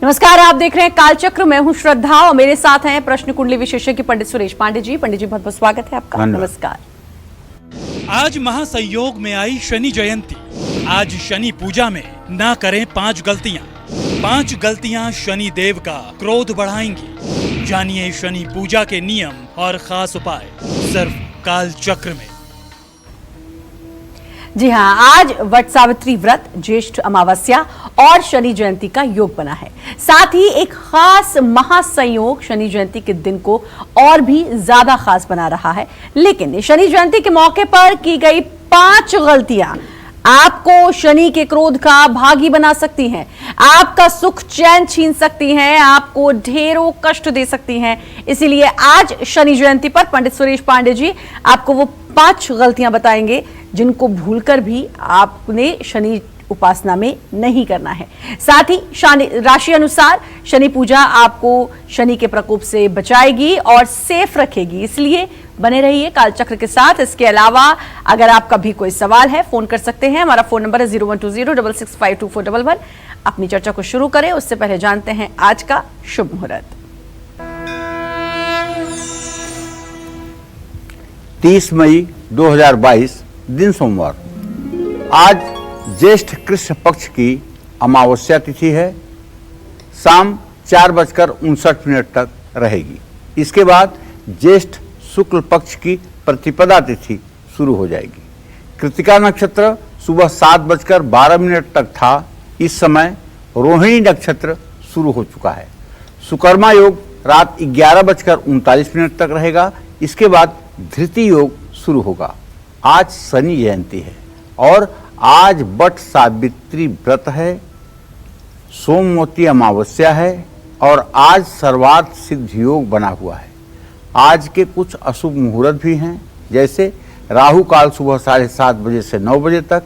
नमस्कार, आप देख रहे हैं कालचक्र। मैं हूं श्रद्धा और मेरे साथ हैं प्रश्न कुंडली विशेषज्ञ पंडित सुरेश पांडे जी। पंडित जी, बहुत बहुत स्वागत है आपका। नमस्कार। आज महासंयोग में आई शनि जयंती। आज शनि पूजा में ना करें 5 गलतियां। 5 गलतियां शनि देव का क्रोध बढ़ाएंगी। जानिए शनि पूजा के नियम और खास उपाय सिर्फ कालचक्र में। जी हाँ, आज वट सावित्री व्रत, ज्येष्ठ अमावस्या और शनि जयंती का योग बना है। साथ ही एक खास महासंयोग शनि जयंती के दिन को और भी ज्यादा खास बना रहा है। लेकिन शनि जयंती के मौके पर की गई 5 गलतियां आपको शनि के क्रोध का भागी बना सकती हैं, आपका सुख चैन छीन सकती हैं, आपको ढेरों कष्ट दे सकती हैं। इसीलिए आज शनि जयंती पर पंडित सुरेश पांडे जी आपको वो 5 गलतियां बताएंगे जिनको भूलकर भी आपने शनि उपासना में नहीं करना है। साथ ही राशि अनुसार शनि पूजा आपको शनि के प्रकोप से बचाएगी और सेफ रखेगी। इसलिए बने रहिए कालचक्र के साथ। इसके अलावा अगर आपका भी कोई सवाल है, फोन कर सकते हैं। हमारा फोन नंबर है 012066524411। अपनी चर्चा को शुरू करें उससे पहले जानते हैं आज का शुभ मुहूर्त। 30 मई 2022 दिन सोमवार। आज ज्येष्ठ कृष्ण पक्ष की अमावस्या तिथि है। शाम 4:59 तक रहेगी। इसके बाद ज्येष्ठ शुक्ल पक्ष की प्रतिपदा तिथि शुरू हो जाएगी। कृतिका नक्षत्र सुबह 7:12 तक था। इस समय रोहिणी नक्षत्र शुरू हो चुका है। सुकर्मा योग रात 11:39 तक रहेगा। इसके बाद धृति योग शुरू होगा। आज शनि जयंती है और आज वट सावित्री व्रत है। सोमवती अमावस्या है और आज सर्वार्थ सिद्ध योग बना हुआ है। आज के कुछ अशुभ मुहूर्त भी हैं, जैसे राहु काल सुबह 7:30 बजे से 9 बजे तक,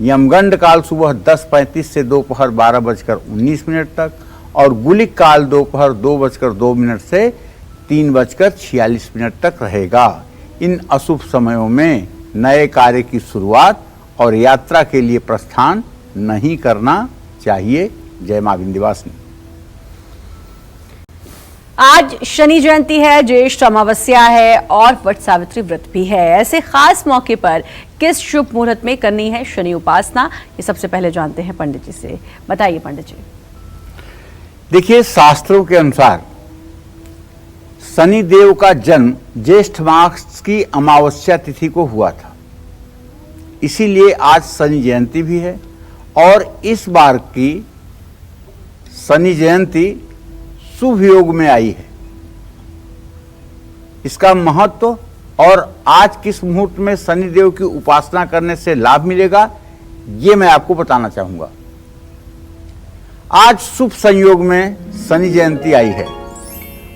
यमगंड काल सुबह 10:35 से दोपहर 12:19 तक और गुलिक काल दोपहर 2:02 से 3:46 तक रहेगा। इन अशुभ समयों में नए कार्य की शुरुआत और यात्रा के लिए प्रस्थान नहीं करना चाहिए। जय मां विंध्यवासिनी। आज शनि जयंती है, ज्येष्ठ अमावस्या है और वट सावित्री व्रत भी है। ऐसे खास मौके पर किस शुभ मुहूर्त में करनी है शनि उपासना, ये सबसे पहले जानते हैं पंडित जी से। बताइए पंडित जी। देखिए, शास्त्रों के अनुसार शनि देव का जन्म ज्येष्ठ मास की अमावस्या तिथि को हुआ था। इसीलिए आज शनि जयंती भी है और इस बार की शनि जयंती शुभ योग में आई है। इसका महत्व और आज किस मुहूर्त में शनि देव की उपासना करने से लाभ मिलेगा, ये मैं आपको बताना चाहूंगा। आज शुभ संयोग में शनि जयंती आई है।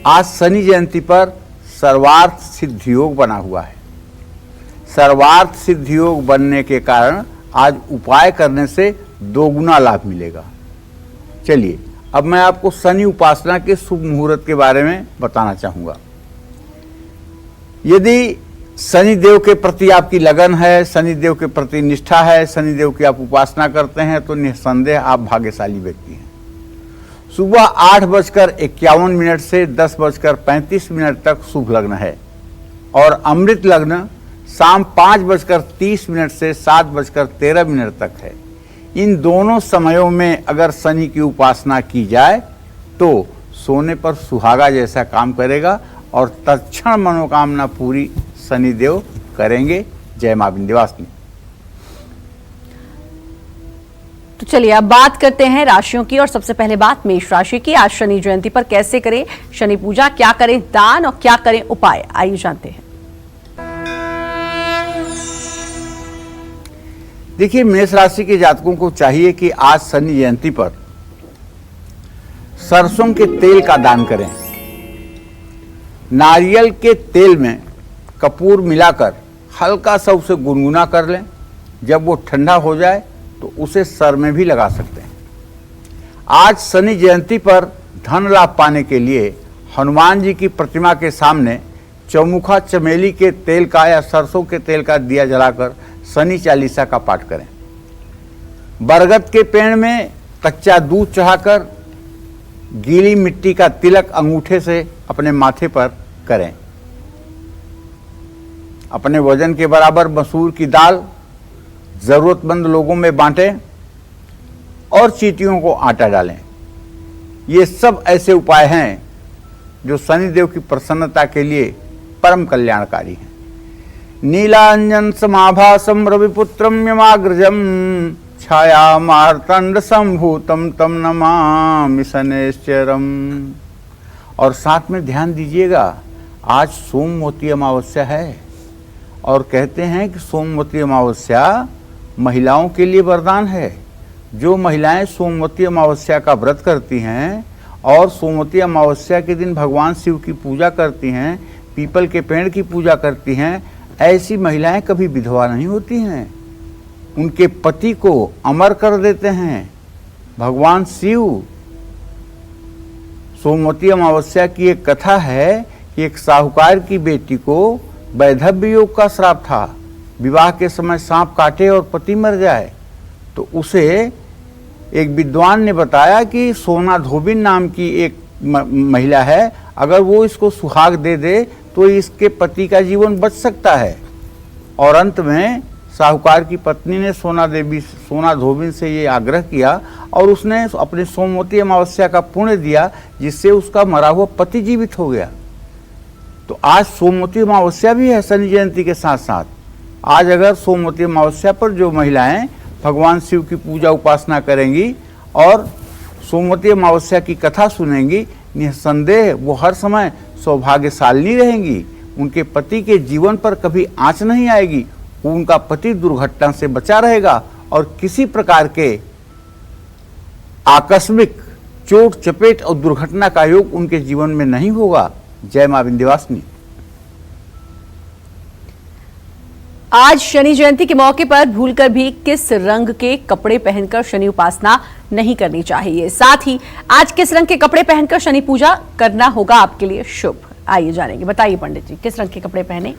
आज शनि जयंती पर सर्वार्थ सिद्ध योग बना हुआ है। सर्वार्थ सिद्ध योग बनने के कारण आज उपाय करने से दोगुना लाभ मिलेगा। चलिए, अब मैं आपको शनि उपासना के शुभ मुहूर्त के बारे में बताना चाहूंगा। यदि शनि देव के प्रति आपकी लगन है, शनि देव के प्रति निष्ठा है, शनि देव की आप उपासना करते हैं, तो निस्संदेह आप भाग्यशाली व्यक्ति हैं। सुबह 8:51 से 10:35 तक शुभ लग्न है और अमृत लग्न शाम 5:30 से 7:13 तक है। इन दोनों समयों में अगर शनि की उपासना की जाए तो सोने पर सुहागा जैसा काम करेगा और तत्क्षण मनोकामना पूरी शनिदेव करेंगे। जय मां विंध्यवासिनी। तो चलिए अब बात करते हैं राशियों की और सबसे पहले बात मेष राशि की। आज शनि जयंती पर कैसे करें शनि पूजा, क्या करें दान और क्या करें उपाय, आइए जानते हैं। देखिए, मेष राशि के जातकों को चाहिए कि आज शनि जयंती पर सरसों के तेल का दान करें। नारियल के तेल में कपूर मिलाकर हल्का सा उसे गुनगुना कर लें। जब वो ठंडा हो जाए तो उसे सर में भी लगा सकते हैं। आज शनि जयंती पर धन लाभ पाने के लिए हनुमान जी की प्रतिमा के सामने चौमुखा चमेली के तेल का या सरसों के तेल का दिया जलाकर शनि चालीसा का पाठ करें। बरगद के पेड़ में कच्चा दूध चढ़ाकर गीली मिट्टी का तिलक अंगूठे से अपने माथे पर करें। अपने वजन के बराबर मसूर की दाल जरूरतमंद लोगों में बांटें और चींटियों को आटा डालें। ये सब ऐसे उपाय हैं जो शनिदेव की प्रसन्नता के लिए परम कल्याणकारी हैं। नीलांजन समाभासम रविपुत्रम यमाग्रजम छाया मार्तंड संभूतम तम नमामि शनैश्चरम। और साथ में ध्यान दीजिएगा, आज सोमवती अमावस्या है और कहते हैं कि सोमवती अमावस्या महिलाओं के लिए वरदान है। जो महिलाएं सोमवती अमावस्या का व्रत करती हैं और सोमवती अमावस्या के दिन भगवान शिव की पूजा करती हैं, पीपल के पेड़ की पूजा करती हैं, ऐसी महिलाएं कभी विधवा नहीं होती हैं। उनके पति को अमर कर देते हैं भगवान शिव। सोमवती अमावस्या की एक कथा है कि एक साहूकार की बेटी को वैधव्य योग का श्राप था। विवाह के समय सांप काटे और पति मर जाए, तो उसे एक विद्वान ने बताया कि सोना धोबिन नाम की एक महिला है, अगर वो इसको सुहाग दे दे तो इसके पति का जीवन बच सकता है। और अंत में साहूकार की पत्नी ने सोना धोबिन से ये आग्रह किया और उसने अपने सोमवती अमावस्या का पुण्य दिया, जिससे उसका मरा हुआ पति जीवित हो गया। तो आज सोमवती अमावस्या भी है शनि जयंती के साथ साथ। आज अगर सोमवती अमावस्या पर जो महिलाएं भगवान शिव की पूजा उपासना करेंगी और सोमवती अमावस्या की कथा सुनेंगी, निसंदेह वो हर समय सौभाग्यशालिनी रहेंगी। उनके पति के जीवन पर कभी आंच नहीं आएगी, उनका पति दुर्घटना से बचा रहेगा और किसी प्रकार के आकस्मिक चोट चपेट और दुर्घटना का योग उनके जीवन में नहीं होगा। जय मां विंध्यवासिनी। आज शनि जयंती के मौके पर भूलकर भी किस रंग के कपड़े पहनकर शनि उपासना नहीं करनी चाहिए, साथ ही आज किस रंग के कपड़े पहनकर शनि पूजा करना होगा आपके लिए शुभ, आइए जानेंगे। बताइए पंडित जी, किस रंग के कपड़े पहने?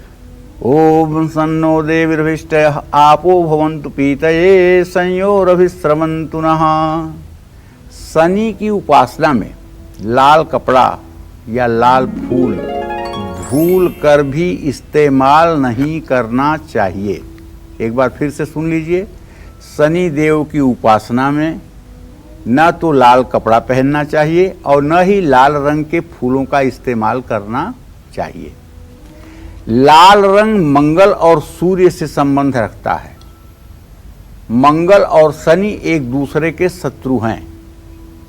ओम सन्नो देवीर्भिष्टयः आपो भवन्तु पीतये संयोरभिस्रवन्तु नः। शनि की उपासना में लाल कपड़ा या लाल फूल भूल कर भी इस्तेमाल नहीं करना चाहिए। एक बार फिर से सुन लीजिए, शनि देव की उपासना में न तो लाल कपड़ा पहनना चाहिए और न ही लाल रंग के फूलों का इस्तेमाल करना चाहिए। लाल रंग मंगल और सूर्य से संबंध रखता है। मंगल और शनि एक दूसरे के शत्रु हैं।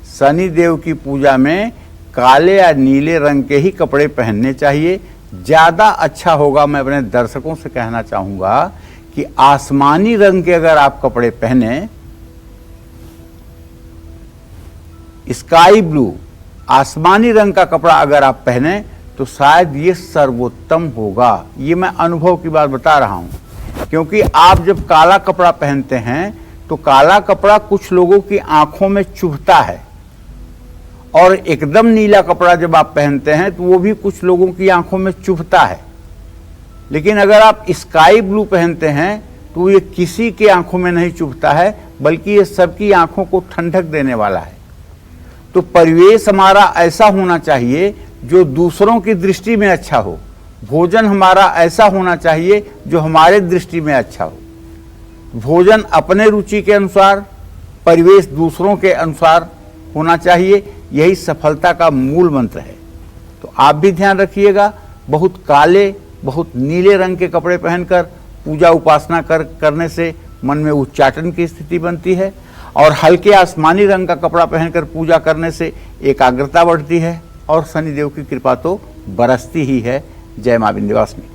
शनि देव की पूजा में काले या नीले रंग के ही कपड़े पहनने चाहिए, ज्यादा अच्छा होगा। मैं अपने दर्शकों से कहना चाहूंगा कि आसमानी रंग के अगर आप कपड़े पहने, स्काई ब्लू आसमानी रंग का कपड़ा अगर आप पहने तो शायद ये सर्वोत्तम होगा। ये मैं अनुभव की बात बता रहा हूं, क्योंकि आप जब काला कपड़ा पहनते हैं तो काला कपड़ा कुछ लोगों की आंखों में चुभता है, और एकदम नीला कपड़ा जब आप पहनते हैं तो वो भी कुछ लोगों की आंखों में चुभता है। लेकिन अगर आप स्काई ब्लू पहनते हैं तो ये किसी की आंखों में नहीं चुभता है, बल्कि ये सबकी आंखों को ठंडक देने वाला है। तो परिवेश हमारा ऐसा होना चाहिए जो दूसरों की दृष्टि में अच्छा हो। भोजन हमारा ऐसा होना चाहिए जो हमारे दृष्टि में अच्छा हो। भोजन अपने रुचि के अनुसार, परिवेश दूसरों के अनुसार होना चाहिए। यही सफलता का मूल मंत्र है। तो आप भी ध्यान रखिएगा, बहुत काले बहुत नीले रंग के कपड़े पहनकर पूजा उपासना करने से मन में उच्चाटन की स्थिति बनती है, और हल्के आसमानी रंग का कपड़ा पहनकर पूजा करने से एकाग्रता बढ़ती है और शनिदेव की कृपा तो बरसती ही है। जय मां विंध्यवासिनी।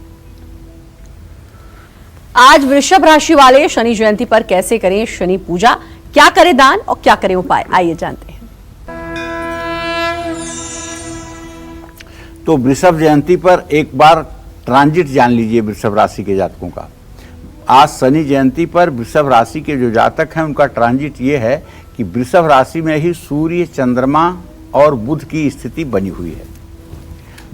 आज वृषभ राशि वाले शनि जयंती पर कैसे करें शनि पूजा, क्या करें दान और क्या करें उपाय, आइए जानते हैं। तो वृषभ जयंती पर एक बार ट्रांजिट जान लीजिए वृषभ राशि के जातकों का। आज शनि जयंती पर वृषभ राशि के जो जातक हैं उनका ट्रांजिट ये है कि वृषभ राशि में ही सूर्य, चंद्रमा और बुध की स्थिति बनी हुई है।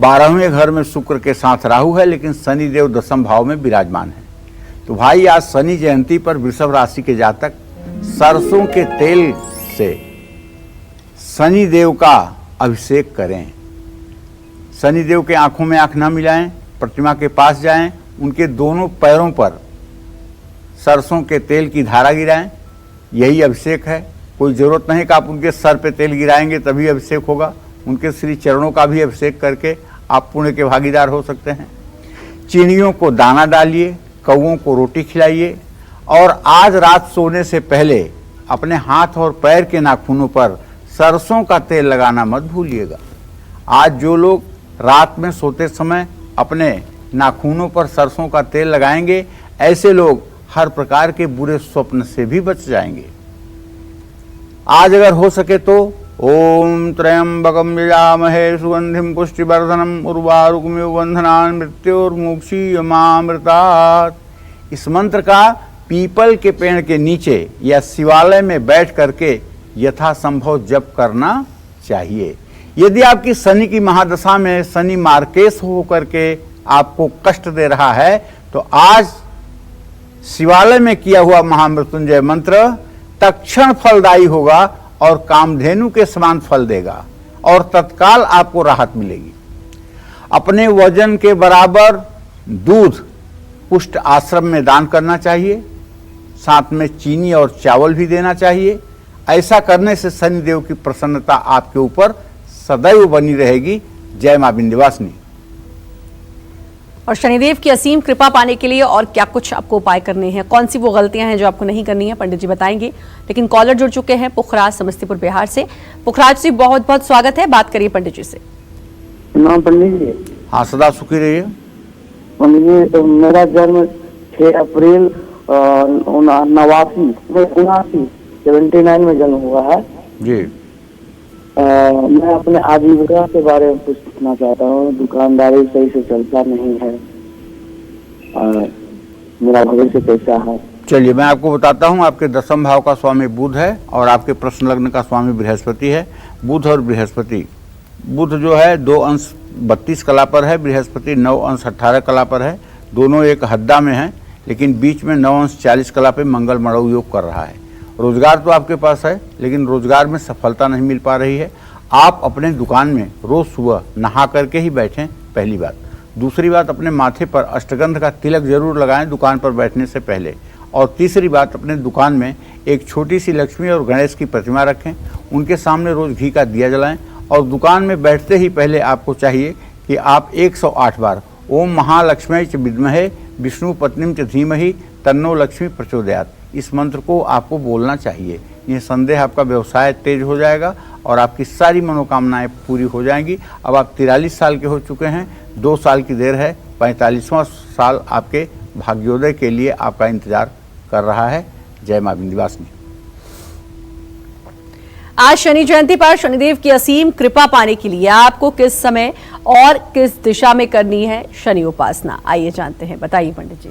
12वें घर में शुक्र के साथ राहु है, लेकिन शनिदेव दशम भाव में विराजमान है। तो भाई आज शनि जयंती पर वृषभ राशि के जातक सरसों के तेल से शनिदेव का अभिषेक करें। शनिदेव के आंखों में आंख न मिलाएं, प्रतिमा के पास जाएं, उनके दोनों पैरों पर सरसों के तेल की धारा गिराएं, यही अभिषेक है। कोई ज़रूरत नहीं कि आप उनके सर पे तेल गिराएंगे तभी अभिषेक होगा। उनके श्री चरणों का भी अभिषेक करके आप पुण्य के भागीदार हो सकते हैं। चिड़ियों को दाना डालिए, कौओं को रोटी खिलाइए और आज रात सोने से पहले अपने हाथ और पैर के नाखूनों पर सरसों का तेल लगाना मत भूलिएगा। आज जो लोग रात में सोते समय अपने नाखूनों पर सरसों का तेल लगाएंगे, ऐसे लोग हर प्रकार के बुरे स्वप्न से भी बच जाएंगे। आज अगर हो सके तो ओम त्र्यंबकम यजामहे सुगंधिम पुष्टिवर्धनम उर्वारुकमिव बंधनान् मृत्योर्मुक्षीयमामृतात्, इस मंत्र का पीपल के पेड़ के नीचे या शिवालय में बैठ करके यथासंभव जप करना चाहिए। यदि आपकी शनि की महादशा में शनि मार्केश होकर के आपको कष्ट दे रहा है तो आज शिवालय में किया हुआ महामृत्युंजय मंत्र तत्क्षण फलदायी होगा और कामधेनु के समान फल देगा और तत्काल आपको राहत मिलेगी। अपने वजन के बराबर दूध कुष्ठ आश्रम में दान करना चाहिए, साथ में चीनी और चावल भी देना चाहिए। ऐसा करने से शनिदेव की प्रसन्नता आपके ऊपर सदैव बनी रहेगी। जय मां विंध्यवासिनी। और शनिदेव की असीम कृपा पाने के लिए और क्या कुछ आपको उपाय करने हैं, कौन सी वो गलतियां हैं जो आपको नहीं करनी है, पंडित जी बताएंगे। लेकिन कॉलर जुड़ चुके हैं पुखराज समस्तीपुर बिहार से। पुखराज जी बहुत बहुत स्वागत है, बात करिए पंडित जी से। नाम पंडित जी। हाँ, सदा सुखी रहिए। पंडित जी, तो मेरा जन्म 6 अप्रैल 79 में जन्म हुआ है जी। मैं अपने आजीविका के बारे में कुछ पूछना चाहता हूँ। दुकानदारी सही से चलता नहीं है, मेरा भविष्य कैसा है? चलिए मैं आपको बताता हूँ। आपके दशम भाव का स्वामी बुध है और आपके प्रश्न लग्न का स्वामी बृहस्पति है। बुध और बृहस्पति, बुध जो है 2 अंश 32 कला पर है, बृहस्पति 9 अंश 18 कला पर है। दोनों एक हद्दा में हैं, लेकिन बीच में 9 अंश 40 कला पे मंगल मड़ऊ योग कर रहा है। रोजगार तो आपके पास है, लेकिन रोजगार में सफलता नहीं मिल पा रही है। आप अपने दुकान में रोज सुबह नहा करके ही बैठें, पहली बात। दूसरी बात, अपने माथे पर अष्टगंध का तिलक जरूर लगाएं दुकान पर बैठने से पहले। और तीसरी बात, अपने दुकान में एक छोटी सी लक्ष्मी और गणेश की प्रतिमा रखें, उनके सामने रोज घी का दिया जलाएं। और दुकान में बैठते ही पहले आपको चाहिए कि आप 108 बार ओम महालक्ष्मी च विद्महे विष्णु पत्नीम च धीमहि तन्नो लक्ष्मी प्रचोदयात्, इस मंत्र को आपको बोलना चाहिए। ये संदेह आपका व्यवसाय तेज हो जाएगा और आपकी सारी मनोकामनाएं पूरी हो जाएंगी। अब आप 43 साल के हो चुके हैं, 2 साल की देर है, 45वां साल आपके भाग्योदय के लिए आपका इंतजार कर रहा है। जय मां विंध्यवासिनी। आज शनि जयंती पर शनिदेव की असीम कृपा पाने के लिए आपको किस समय और किस दिशा में करनी है शनि उपासना, आइए जानते हैं, बताइए पंडित जी।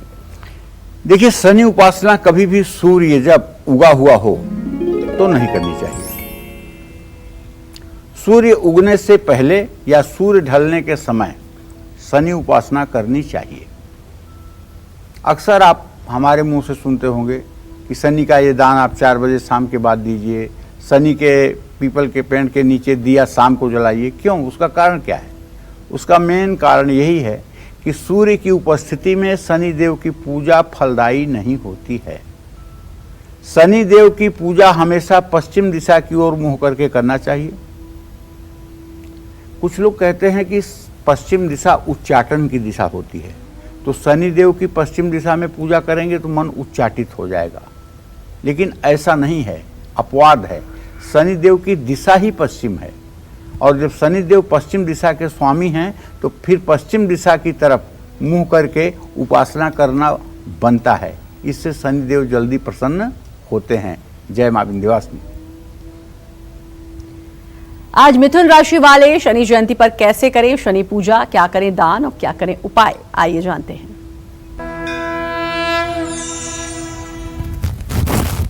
देखिए, शनि उपासना कभी भी सूर्य जब उगा हुआ हो तो नहीं करनी चाहिए। सूर्य उगने से पहले या सूर्य ढलने के समय शनि उपासना करनी चाहिए। अक्सर आप हमारे मुंह से सुनते होंगे कि शनि का ये दान आप 4 बजे शाम के बाद दीजिए, शनि के पीपल के पेड़ के नीचे दिया शाम को जलाइए। क्यों? उसका कारण क्या है? उसका मेन कारण यही है कि सूर्य की उपस्थिति में शनि देव की पूजा फलदायी नहीं होती है। शनि देव की पूजा हमेशा पश्चिम दिशा की ओर मुंह करके करना चाहिए। कुछ लोग कहते हैं कि पश्चिम दिशा उच्चाटन की दिशा होती है, तो शनि देव की पश्चिम दिशा में पूजा करेंगे तो मन उच्चाटित हो जाएगा, लेकिन ऐसा नहीं है, अपवाद है। शनि देव की दिशा ही पश्चिम है और जब शनि देव पश्चिम दिशा के स्वामी हैं तो फिर पश्चिम दिशा की तरफ मुंह करके उपासना करना बनता है। इससे शनि देव जल्दी प्रसन्न होते हैं। जय मां विंध्यवासिनी। आज मिथुन राशि वाले शनि जयंती पर कैसे करें शनि पूजा, क्या करें दान और क्या करें उपाय, आइए जानते हैं।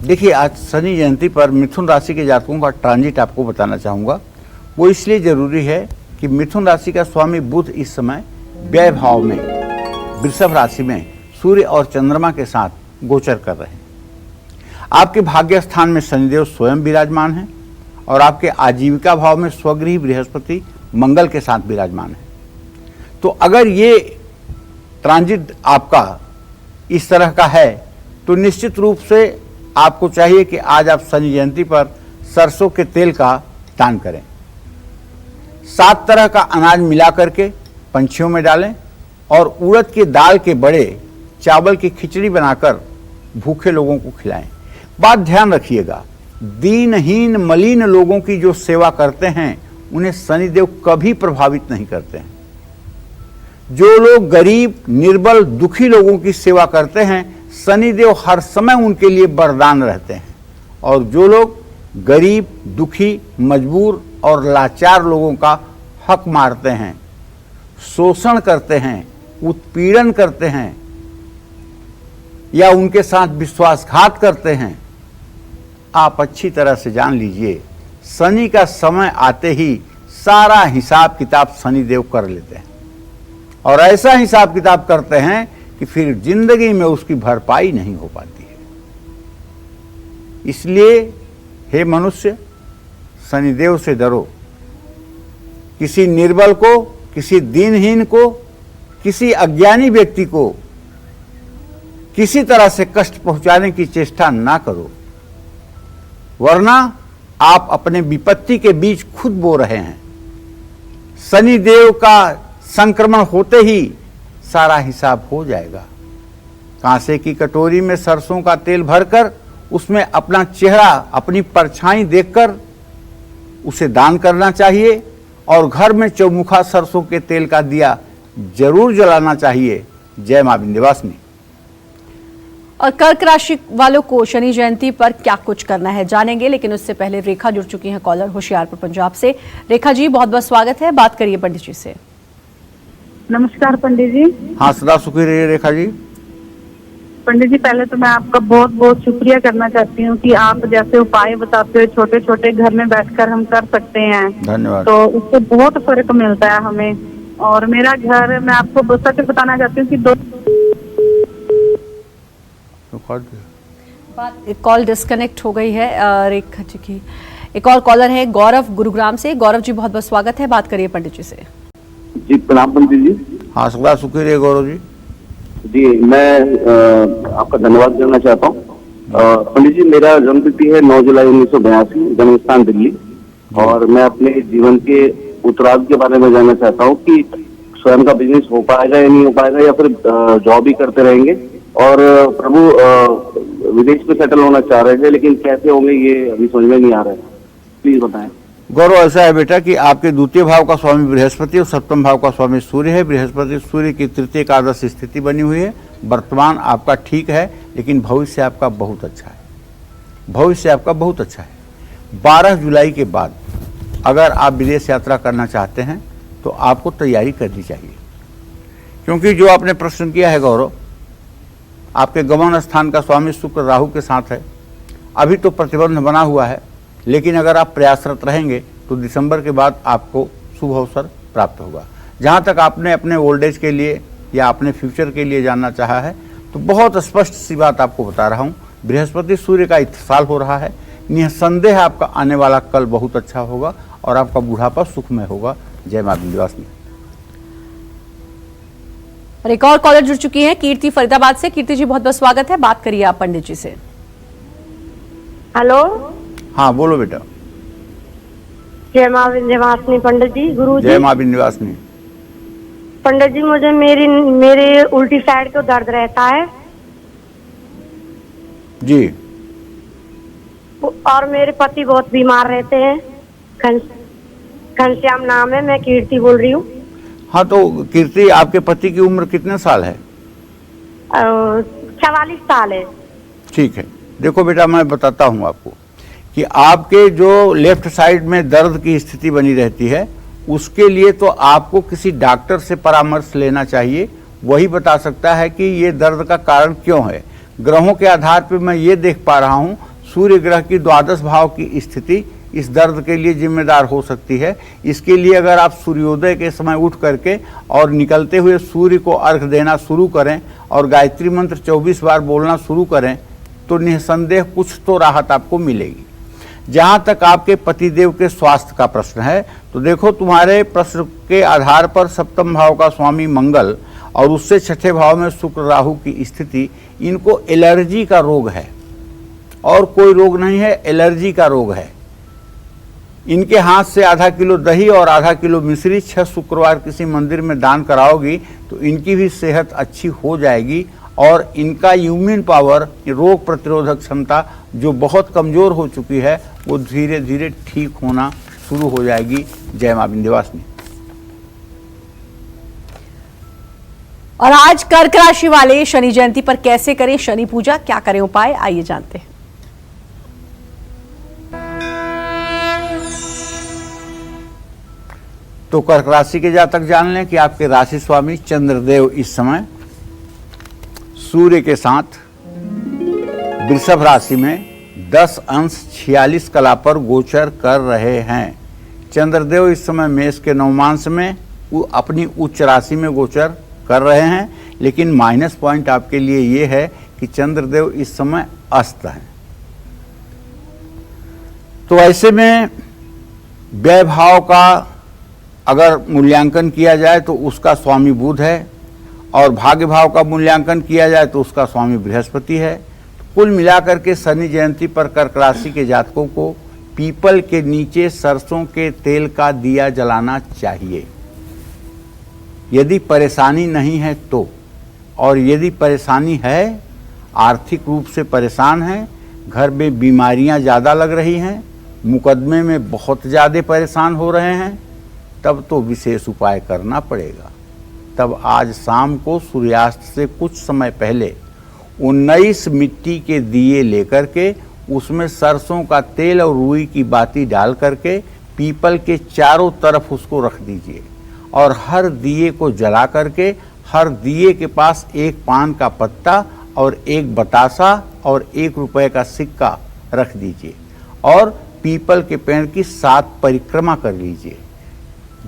देखिए, आज शनि जयंती पर मिथुन राशि के जातकों का ट्रांजिट आपको बताना चाहूँगा। वो इसलिए जरूरी है कि मिथुन राशि का स्वामी बुध इस समय व्यय भाव में वृषभ राशि में सूर्य और चंद्रमा के साथ गोचर कर रहे हैं। आपके भाग्य स्थान में शनिदेव स्वयं विराजमान हैं और आपके आजीविका भाव में स्वगृह बृहस्पति मंगल के साथ विराजमान है। तो अगर ये ट्रांजिट आपका इस तरह का है तो निश्चित रूप से आपको चाहिए कि आज आप शनि जयंती पर सरसों के तेल का दान करें। 7 तरह का अनाज मिला करके पंछियों में डालें और उड़द की दाल के बड़े, चावल की खिचड़ी बनाकर भूखे लोगों को खिलाएं। बात ध्यान रखिएगा, दीनहीन मलिन लोगों की जो सेवा करते हैं उन्हें शनिदेव कभी प्रभावित नहीं करते हैं। जो लोग गरीब, निर्बल, दुखी लोगों की सेवा करते हैं शनिदेव हर समय उनके लिए वरदान रहते हैं। और जो लोग गरीब, दुखी, मजबूर और लाचार लोगों का हक मारते हैं, शोषण करते हैं, उत्पीड़न करते हैं या उनके साथ विश्वासघात करते हैं, आप अच्छी तरह से जान लीजिए शनि का समय आते ही सारा हिसाब किताब शनिदेव कर लेते हैं और ऐसा हिसाब किताब करते हैं कि फिर जिंदगी में उसकी भरपाई नहीं हो पाती है। इसलिए हे मनुष्य, शनिदेव से डरो। किसी निर्बल को, किसी दीनहीन को, किसी अज्ञानी व्यक्ति को किसी तरह से कष्ट पहुंचाने की चेष्टा ना करो, वरना आप अपने विपत्ति के बीच खुद बो रहे हैं। शनिदेव का संक्रमण होते ही सारा हिसाब हो जाएगा। कांसे की कटोरी में सरसों का तेल भरकर उसमें अपना चेहरा, अपनी परछाई देखकर उसे दान करना चाहिए और घर में चौमुखा सरसों के तेल का दिया जरूर जलाना चाहिए। जय मां विंध्यवासिनी। और कर्क राशि वालों को शनि जयंती पर क्या कुछ करना है जानेंगे, लेकिन उससे पहले रेखा जुड़ चुकी हैं कॉलर होशियारपुर पंजाब से। रेखा जी, बहुत बहुत स्वागत है, बात करिए पंडित जी से। नमस्कार पंडित जी। हाँ, सदा सुखी रहिए रेखा जी। पंडित जी, पहले तो मैं आपका बहुत बहुत शुक्रिया करना चाहती हूँ कि आप जैसे उपाय बताते हो छोटे छोटे घर में बैठकर हम कर सकते हैं। धन्यवाद। तो उससे बहुत फर्क मिलता है हमें। और मेरा घर, मैं आपको सच बताना चाहती हूँ कि कॉल डिस्कनेक्ट हो गई है रेखा जी की। एक और कॉलर है गौरव गुरुग्राम से। गौरव जी, बहुत बहुत स्वागत है, बात करिए पंडित जी से। जी प्रणाम पंडित जी। हाँ, सदा सुखी रहिए गौरव जी। जी मैं आपका धन्यवाद करना चाहता हूँ। पंडित जी, मेरा जन्मतिथि है 9 जुलाई 1982, जन्म स्थान दिल्ली। और मैं अपने जीवन के उत्तरार्ध के बारे में जानना चाहता हूँ कि स्वयं का बिजनेस हो पाएगा या नहीं हो पाएगा, या फिर जॉब ही करते रहेंगे। और प्रभु विदेश में सेटल होना चाह रहे थे, लेकिन कैसे होंगे ये अभी समझ में नहीं आ रहा है, प्लीज बताएं। गौरव, ऐसा है बेटा कि आपके द्वितीय भाव का स्वामी बृहस्पति और सप्तम भाव का स्वामी सूर्य है। बृहस्पति सूर्य की तृतीय एकादश स्थिति बनी हुई है। वर्तमान आपका ठीक है, लेकिन भविष्य आपका बहुत अच्छा है। भविष्य आपका बहुत अच्छा है। 12 जुलाई के बाद अगर आप विदेश यात्रा करना चाहते हैं तो आपको तैयारी करनी चाहिए, क्योंकि जो आपने प्रश्न किया है गौरव, आपके गमन स्थान का स्वामी शुक्र राहु के साथ है। अभी तो प्रतिबंध बना हुआ है, लेकिन अगर आप प्रयासरत रहेंगे तो दिसंबर के बाद आपको शुभ अवसर प्राप्त होगा। जहाँ तक आपने अपने ओल्ड एज के लिए या अपने फ्यूचर के लिए जानना चाहा है, तो बहुत स्पष्ट सी बात आपको बता रहा हूँ। बृहस्पति सूर्य का इत्तिसाल हो रहा है। निसंदेह आपका आने वाला कल बहुत अच्छा होगा और आपका बुढ़ापा सुखमय होगा। जय मां विंध्यवासिनी। और एक और कॉलर जुड़ चुकी है कीर्ति फरीदाबाद से। कीर्ति जी, बहुत बहुत स्वागत है, बात करिए आप पंडित जी से। हेलो। हाँ, बोलो बेटा। जय मां विंध्यवासिनी पंडित जी। गुरु जी। जय मां विंध्यवासिनी। पंडित जी, मुझे मेरे उल्टी साइड को दर्द रहता है जी। और मेरे पति बहुत बीमार रहते हैं। घनश्याम नाम है, मैं कीर्ति बोल रही हूँ। हाँ, तो कीर्ति, आपके पति की उम्र कितने साल है? 44 साल है। ठीक है, देखो बेटा, मैं बताता हूँ आपको कि आपके जो लेफ्ट साइड में दर्द की स्थिति बनी रहती है, उसके लिए तो आपको किसी डॉक्टर से परामर्श लेना चाहिए। वही बता सकता है कि ये दर्द का कारण क्यों है। ग्रहों के आधार पर मैं ये देख पा रहा हूँ, सूर्य ग्रह की द्वादश भाव की स्थिति इस दर्द के लिए जिम्मेदार हो सकती है। इसके लिए अगर आप सूर्योदय के समय उठ करके और निकलते हुए सूर्य को अर्घ देना शुरू करें और गायत्री मंत्र 24 बार बोलना शुरू करें तो निसंदेह कुछ तो राहत आपको मिलेगी। जहां तक आपके पतिदेव के स्वास्थ्य का प्रश्न है तो देखो, तुम्हारे प्रश्न के आधार पर सप्तम भाव का स्वामी मंगल और उससे छठे भाव में शुक्र राहु की स्थिति, इनको एलर्जी का रोग है और कोई रोग नहीं है, एलर्जी का रोग है। इनके हाथ से आधा किलो दही और आधा किलो मिश्री 6 शुक्रवार किसी मंदिर में दान कराओगी तो इनकी भी सेहत अच्छी हो जाएगी और इनका इम्यून पावर, रोग प्रतिरोधक क्षमता जो बहुत कमजोर हो चुकी है, वो धीरे धीरे ठीक होना शुरू हो जाएगी। जय मां विंध्यवासिनी। और आज कर्क राशि वाले शनि जयंती पर कैसे करें शनि पूजा, क्या करें उपाय, आइए जानते हैं। तो कर्क राशि के जातक जान लें कि आपके राशि स्वामी चंद्रदेव इस समय सूर्य के साथ वृषभ राशि में 10 अंश 46 कला पर गोचर कर रहे हैं। चंद्रदेव इस समय मेष के नवमांश में अपनी उच्च राशि में गोचर कर रहे हैं, लेकिन माइनस पॉइंट आपके लिए ये है कि चंद्रदेव इस समय अस्त हैं। तो ऐसे में व्यय भाव का अगर मूल्यांकन किया जाए तो उसका स्वामी बुध है और भाग्य भाव का मूल्यांकन किया जाए तो उसका स्वामी बृहस्पति है। कुल मिलाकर के शनि जयंती पर कर्क राशि के जातकों को पीपल के नीचे सरसों के तेल का दिया जलाना चाहिए, यदि परेशानी नहीं है तो। और यदि परेशानी है, आर्थिक रूप से परेशान है, घर में बीमारियां ज़्यादा लग रही हैं, मुकदमे में बहुत ज़्यादा परेशान हो रहे हैं, तब तो विशेष उपाय करना पड़ेगा। तब आज शाम को सूर्यास्त से कुछ समय पहले 19 मिट्टी के दिए लेकर के उसमें सरसों का तेल और रुई की बाती डाल करके पीपल के चारों तरफ उसको रख दीजिए और हर दिए को जला करके हर दिए के पास एक पान का पत्ता और एक बतासा और 1 रुपए का सिक्का रख दीजिए और पीपल के पेड़ की 7 परिक्रमा कर लीजिए।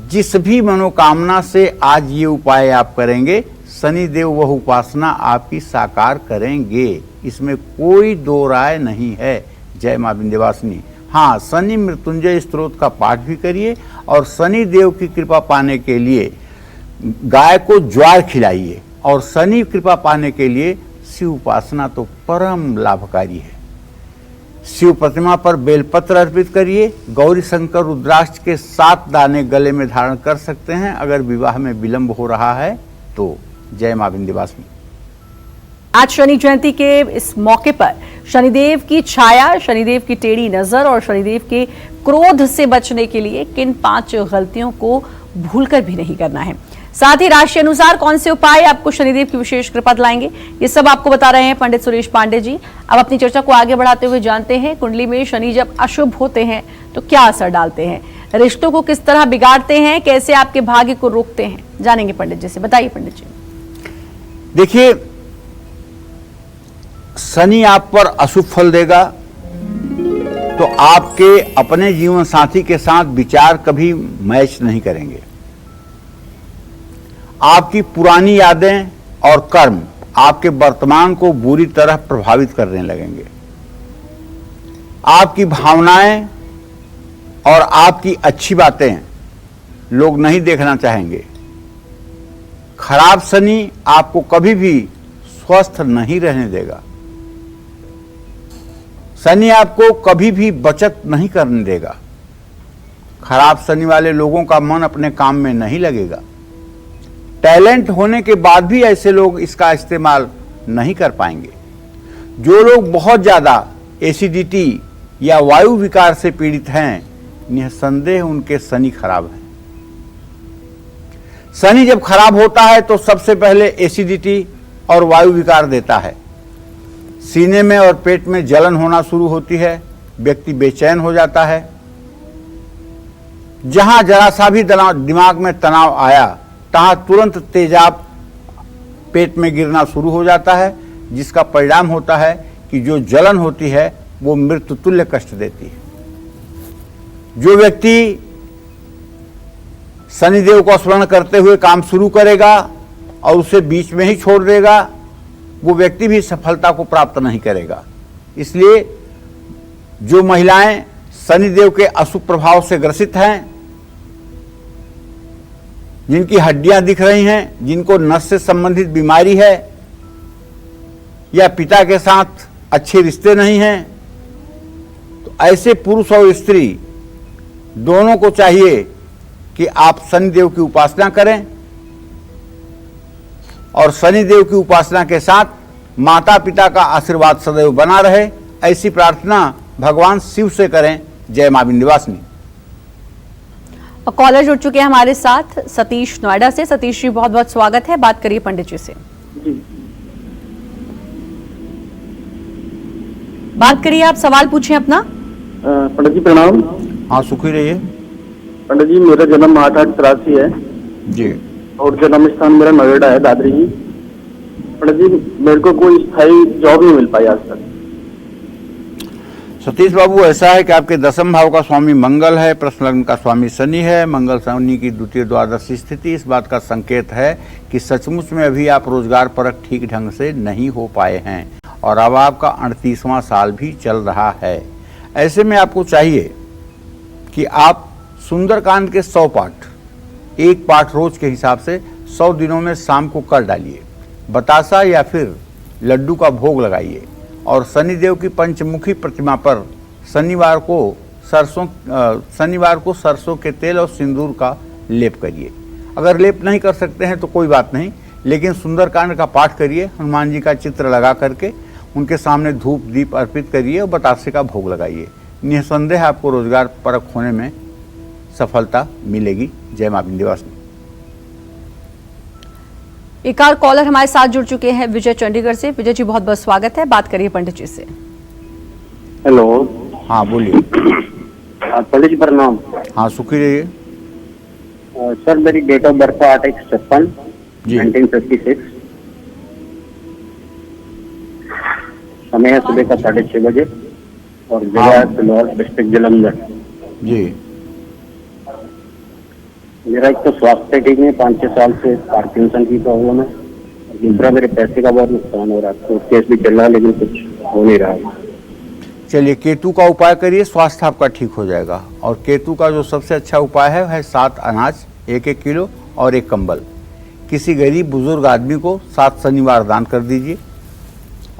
जिस भी मनोकामना से आज ये उपाय आप करेंगे, शनिदेव वह उपासना आपकी साकार करेंगे, इसमें कोई दो राय नहीं है। जय मां विंध्यवासिनी। हाँ, शनि मृत्युंजय स्तोत्र का पाठ भी करिए और शनि देव की कृपा पाने के लिए गाय को ज्वार खिलाइए और शनि कृपा पाने के लिए शिव उपासना तो परम लाभकारी है। शिव प्रतिमा पर बेलपत्र अर्पित करिए। गौरी शंकर रुद्राक्ष के 7 दाने गले में धारण कर सकते हैं अगर विवाह में विलंब हो रहा है तो। जय मां विंध्यवासिनी। आज शनि जयंती के इस मौके पर शनिदेव की छाया, शनिदेव की टेढ़ी नजर और शनिदेव के क्रोध से बचने के लिए किन 5 गलतियों को भूलकर भी नहीं करना है, साथ ही राशि अनुसार कौन से उपाय आपको शनिदेव की विशेष कृपा दिलाएंगे, ये सब आपको बता रहे हैं पंडित सुरेश पांडे जी। अब अपनी चर्चा को आगे बढ़ाते हुए जानते हैं, कुंडली में शनि जब अशुभ होते हैं तो क्या असर डालते हैं, रिश्तों को किस तरह बिगाड़ते हैं, कैसे आपके भाग्य को रोकते हैं, जानेंगे पंडित जी से। बताइए पंडित जी। देखिए, शनि आप पर अशुभ फल देगा तो आपके अपने जीवन साथी के साथ विचार कभी मैच नहीं करेंगे। आपकी पुरानी यादें और कर्म आपके वर्तमान को बुरी तरह प्रभावित करने लगेंगे। आपकी भावनाएं और आपकी अच्छी बातें लोग नहीं देखना चाहेंगे। खराब शनि आपको कभी भी स्वस्थ नहीं रहने देगा। शनि आपको कभी भी बचत नहीं करने देगा। खराब शनि वाले लोगों का मन अपने काम में नहीं लगेगा। टैलेंट होने के बाद भी ऐसे लोग इसका इस्तेमाल नहीं कर पाएंगे। जो लोग बहुत ज्यादा एसिडिटी या वायु विकार से पीड़ित हैं, निसंदेह उनके शनि खराब है। शनि जब खराब होता है तो सबसे पहले एसिडिटी और वायु विकार देता है। सीने में और पेट में जलन होना शुरू होती है, व्यक्ति बेचैन हो जाता है। जहां जरा सा भी दिमाग में तनाव आया, तहां तुरंत तेजाब पेट में गिरना शुरू हो जाता है, जिसका परिणाम होता है कि जो जलन होती है वो मृत्यु तुल्य कष्ट देती है। जो व्यक्ति शनिदेव को स्मरण करते हुए काम शुरू करेगा और उसे बीच में ही छोड़ देगा, वो व्यक्ति भी सफलता को प्राप्त नहीं करेगा। इसलिए जो महिलाएं शनिदेव के अशुभ प्रभाव से ग्रसित हैं, जिनकी हड्डियां दिख रही हैं, जिनको नस से संबंधित बीमारी है या पिता के साथ अच्छे रिश्ते नहीं हैं, तो ऐसे पुरुष और स्त्री दोनों को चाहिए कि आप शनिदेव की उपासना करें और शनिदेव की उपासना के साथ माता पिता का आशीर्वाद सदैव बना रहे, ऐसी प्रार्थना भगवान शिव से करें। जय मां विंध्यवासिनी। और कॉलर जुड़ चुके हैं हमारे साथ सतीश नोएडा से। सतीश जी बहुत बहुत स्वागत है, बात करिए पंडित जी से। जी बात करिए, आप सवाल पूछें अपना। पंडित जी प्रणाम। हाँ, सुखी रहिए। पंडित जी मेरा जन्म 8/8/83 है जी। और जन्म स्थान मेरा नोएडा है, दादरी जी। पंडित जी मेरे को कोई स्थायी जॉब नहीं मिल पाई आज तक। सतीश बाबू, ऐसा है कि आपके दसम भाव का स्वामी मंगल है, प्रश्न लग्न का स्वामी शनि है। मंगल शनि की द्वितीय द्वादशी स्थिति इस बात का संकेत है कि सचमुच में अभी आप रोजगार परक ठीक ढंग से नहीं हो पाए हैं और अब आपका 38वां साल भी चल रहा है। ऐसे में आपको चाहिए कि आप सुंदरकांड के 100 पाठ, एक पाठ रोज के हिसाब से 100 दिनों में शाम को कर डालिए। बतासा या फिर लड्डू का भोग लगाइए और शनिदेव की पंचमुखी प्रतिमा पर शनिवार को सरसों के तेल और सिंदूर का लेप करिए। अगर लेप नहीं कर सकते हैं तो कोई बात नहीं, लेकिन सुंदरकांड का पाठ करिए, हनुमान जी का चित्र लगा करके उनके सामने धूप दीप अर्पित करिए और बतासे का भोग लगाइए। निसंदेह आपको रोजगार परक होने में सफलता मिलेगी। जय मां विंध्यवासिनी। एक और कॉलर हमारे साथ जुड़ चुके हैं विजय चंडीगढ़ से। विजय जी बहुत बहुत स्वागत है, बात करिए पंडित जी से। हेलो। हाँ, बोलिए। पंडित जी प्रणाम। हाँ, सुखी रहिए। सर मेरी डेट ऑफ बर्थ 8/1/56 जी। 1956। समय है सुबह का 6:30 बजे और जगह है फिलौर, डिस्ट्रिक्ट जलंधर। जी। मेरा एक तो स्वास्थ्य ठीक नहीं, 5-6 साल से पार्किंसन की प्रॉब्लम है। दूसरा मेरे पैसे का बहुत नुकसान हो रहा है, तो केस भी चल रहा है लेकिन कुछ हो नहीं रहा है। चलिए, केतु का उपाय करिए, स्वास्थ्य आपका ठीक हो जाएगा। और केतु का जो सबसे अच्छा उपाय है 7 अनाज 1-1 किलो और 1 कंबल। किसी गरीब बुजुर्ग आदमी को 7 शनिवार दान कर दीजिए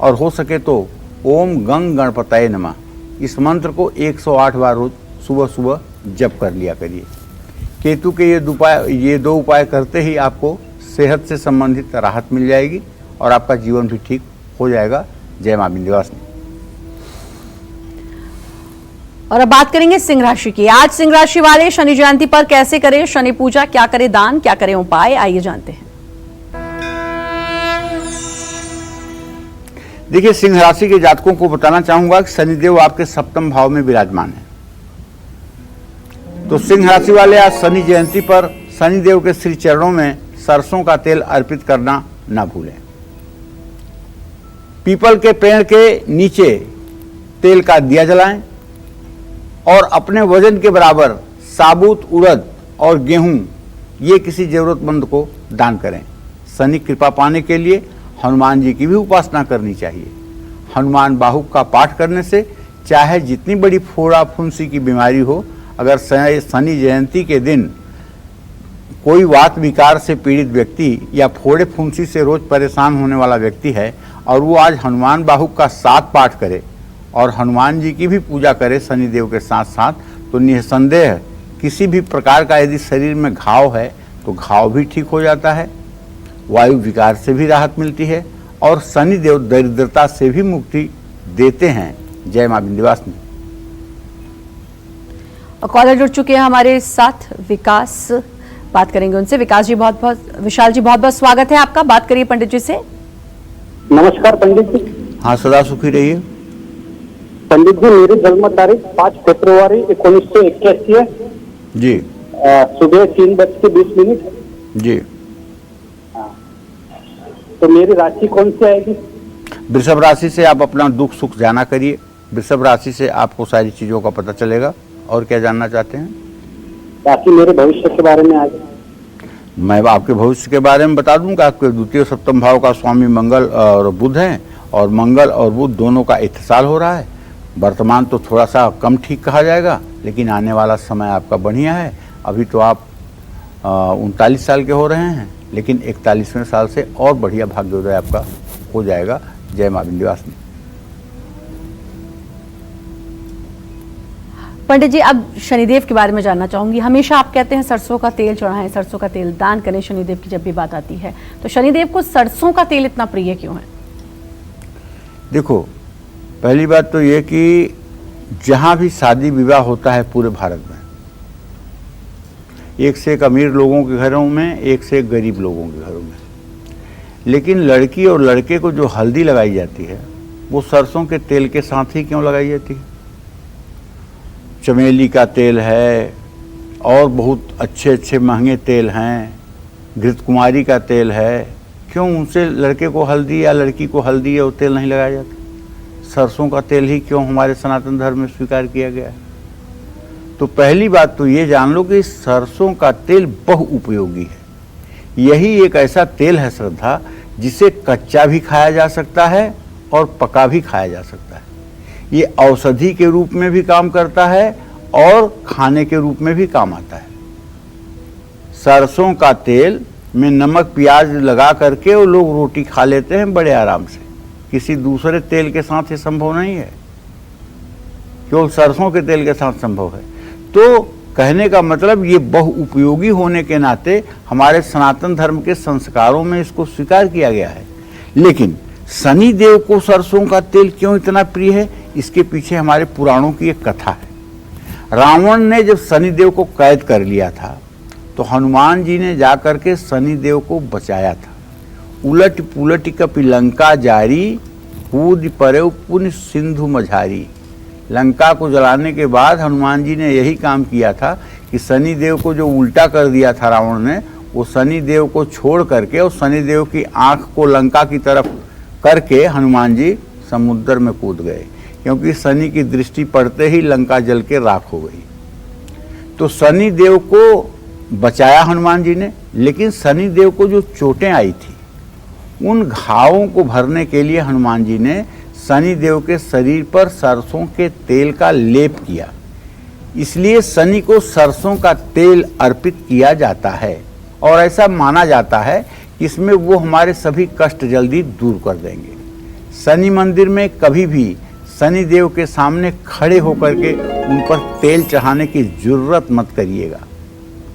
और हो सके तो ओम गंग गणपतये नमः इस मंत्र को 108 बार रोज सुबह सुबह जप कर लिया करिए। केतु के ये दो उपाय करते ही आपको सेहत से संबंधित राहत मिल जाएगी और आपका जीवन भी ठीक हो जाएगा। जय मां विंध्यवासिनी। और अब बात करेंगे सिंह राशि की। आज सिंह राशि वाले शनि जयंती पर कैसे करें शनि पूजा, क्या करें दान, क्या करें उपाय, आइए जानते हैं। देखिए, सिंह राशि के जातकों को बताना चाहूंगा कि शनिदेव आपके 7वें भाव में विराजमान है। तो सिंह राशि वाले आज शनि जयंती पर शनिदेव के श्री चरणों में सरसों का तेल अर्पित करना ना भूलें। पीपल के पेड़ के नीचे तेल का दिया जलाएं और अपने वजन के बराबर साबुत उड़द और गेहूं ये किसी जरूरतमंद को दान करें। शनि कृपा पाने के लिए हनुमान जी की भी उपासना करनी चाहिए। हनुमान बाहुक का पाठ करने से चाहे जितनी बड़ी फोड़ा फुंसी की बीमारी हो, अगर शनि जयंती के दिन कोई वात विकार से पीड़ित व्यक्ति या फोड़े फुंसी से रोज परेशान होने वाला व्यक्ति है और वो आज हनुमान बाहुक का 7 पाठ करे और हनुमान जी की भी पूजा करे शनिदेव के साथ साथ, तो निसंदेह किसी भी प्रकार का यदि शरीर में घाव है तो घाव भी ठीक हो जाता है, वायु विकार से भी राहत मिलती है और शनिदेव दरिद्रता से भी मुक्ति देते हैं। जय मां विंध्यवासिनी। और कॉलर जुड़ चुके हैं हमारे साथ विकास, बात करेंगे उनसे। विकास जी विशाल जी बहुत बहुत स्वागत है आपका, बात करिए पंडित जी से। नमस्कार पंडित जी। हाँ, सदा सुखी रहिए। पंडित जी मेरी जन्म तारीख 5 फरवरी 1981 है जी। सुबह 3:20 जी। तो मेरी राशि कौन सी आएगी? वृषभ राशि से आप अपना दुख सुख जाना करिए। वृषभ राशि से आपको सारी चीजों का पता चलेगा। और क्या जानना चाहते हैं? बाकी मेरे भविष्य के बारे में आज मैं आपके भविष्य के बारे में बता दूं कि आपके द्वितीय 7वें भाव का स्वामी मंगल और बुध हैं और मंगल और बुध दोनों का इत्तेसाल हो रहा है। वर्तमान तो थोड़ा सा कम ठीक कहा जाएगा, लेकिन आने वाला समय आपका बढ़िया है। अभी तो आप 39 साल के हो रहे हैं, लेकिन 41वें साल से और बढ़िया भाग्योदय आपका हो जाएगा। जय मां विंध्यवासिनी। पंडित जी, अब शनिदेव के बारे में जानना चाहूंगी। हमेशा आप कहते हैं सरसों का तेल चढ़ाएं, सरसों का तेल दान करें शनिदेव की जब भी बात आती है, तो शनिदेव को सरसों का तेल इतना प्रिय क्यों है? देखो, पहली बात तो ये कि जहाँ भी शादी विवाह होता है पूरे भारत में, एक से एक अमीर लोगों के घरों में, एक से एक गरीब लोगों के घरों में, लेकिन लड़की और लड़के को जो हल्दी लगाई जाती है वो सरसों के तेल के साथ ही क्यों लगाई जाती है? चमेली का तेल है और बहुत अच्छे अच्छे महंगे तेल हैं, घृतकुमारी का तेल है, क्यों उनसे लड़के को हल्दी या लड़की को हल्दी या वो तेल नहीं लगाया जाता? सरसों का तेल ही क्यों हमारे सनातन धर्म में स्वीकार किया गया है? तो पहली बात तो ये जान लो कि सरसों का तेल बहुउपयोगी है। यही एक ऐसा तेल है श्रद्धा, जिसे कच्चा भी खाया जा सकता है और पका भी खाया जा सकता है। ये औषधि के रूप में भी काम करता है और खाने के रूप में भी काम आता है। सरसों का तेल में नमक प्याज लगा करके वो लोग रोटी खा लेते हैं बड़े आराम से। किसी दूसरे तेल के साथ ये संभव नहीं है, केवल सरसों के तेल के साथ संभव है। तो कहने का मतलब ये बहुउपयोगी होने के नाते हमारे सनातन धर्म के संस्कारों में इसको स्वीकार किया गया है। लेकिन शनि देव को सरसों का तेल क्यों इतना प्रिय है, इसके पीछे हमारे पुराणों की एक कथा है। रावण ने जब शनि देव को कैद कर लिया था तो हनुमान जी ने जाकर के शनि देव को बचाया था। उलट पुलट कपि लंका जारी, कूद परे पुण्य सिंधु मझारी। लंका को जलाने के बाद हनुमान जी ने यही काम किया था कि शनि देव को जो उल्टा कर दिया था रावण ने, वो शनि देव को छोड़ करके और शनि देव की आंख को लंका की तरफ करके हनुमान जी समुद्र में कूद गए, क्योंकि शनि की दृष्टि पड़ते ही लंका जल के राख हो गई। तो शनि देव को बचाया हनुमान जी ने, लेकिन शनि देव को जो चोटें आई थी उन घावों को भरने के लिए हनुमान जी ने शनि देव के शरीर पर सरसों के तेल का लेप किया। इसलिए शनि को सरसों का तेल अर्पित किया जाता है और ऐसा माना जाता है कि इसमें वो हमारे सभी कष्ट जल्दी दूर कर देंगे। शनि मंदिर में कभी भी शनि देव के सामने खड़े होकर के उन पर तेल चढ़ाने की जरूरत मत करिएगा।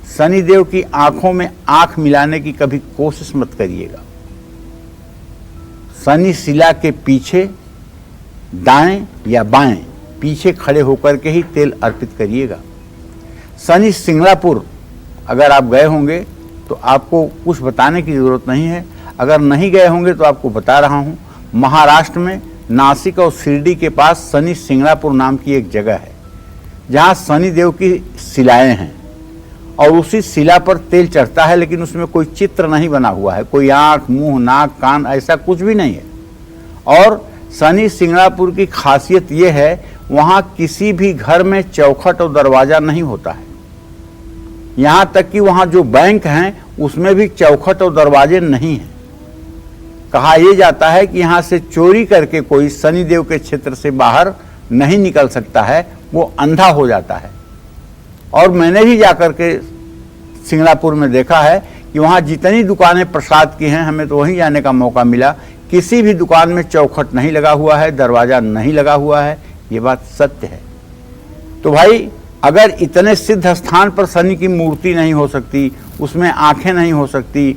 शनि देव की आंखों में आंख मिलाने की कभी कोशिश मत करिएगा। शनि शिला के पीछे दाएं या बाएं पीछे खड़े होकर के ही तेल अर्पित करिएगा। शनि सिंगलापुर अगर आप गए होंगे तो आपको कुछ बताने की ज़रूरत नहीं है। अगर नहीं गए होंगे तो आपको बता रहा हूँ, महाराष्ट्र में नासिक और शिरडी के पास शनि सिंगलापुर नाम की एक जगह है, जहाँ शनि देव की शिलाएँ हैं और उसी शिला पर तेल चढ़ता है, लेकिन उसमें कोई चित्र नहीं बना हुआ है, कोई आँख मुंह नाक कान ऐसा कुछ भी नहीं है। और शनि सिंगलापुर की खासियत ये है, वहाँ किसी भी घर में चौखट और दरवाज़ा नहीं होता है। यहाँ तक कि वहाँ जो बैंक हैं उसमें भी चौखट और दरवाजे नहीं हैं। कहा यह जाता है कि यहाँ से चोरी करके कोई शनिदेव के क्षेत्र से बाहर नहीं निकल सकता है, वो अंधा हो जाता है। और मैंने भी जाकर के सिंगलापुर में देखा है कि वहाँ जितनी दुकानें प्रसाद की हैं, हमें तो वहीं जाने का मौका मिला, किसी भी दुकान में चौखट नहीं लगा हुआ है, दरवाज़ा नहीं लगा हुआ है। ये बात सत्य है। तो भाई, अगर इतने सिद्ध स्थान पर शनि की मूर्ति नहीं हो सकती, उसमें आंखें नहीं हो सकती,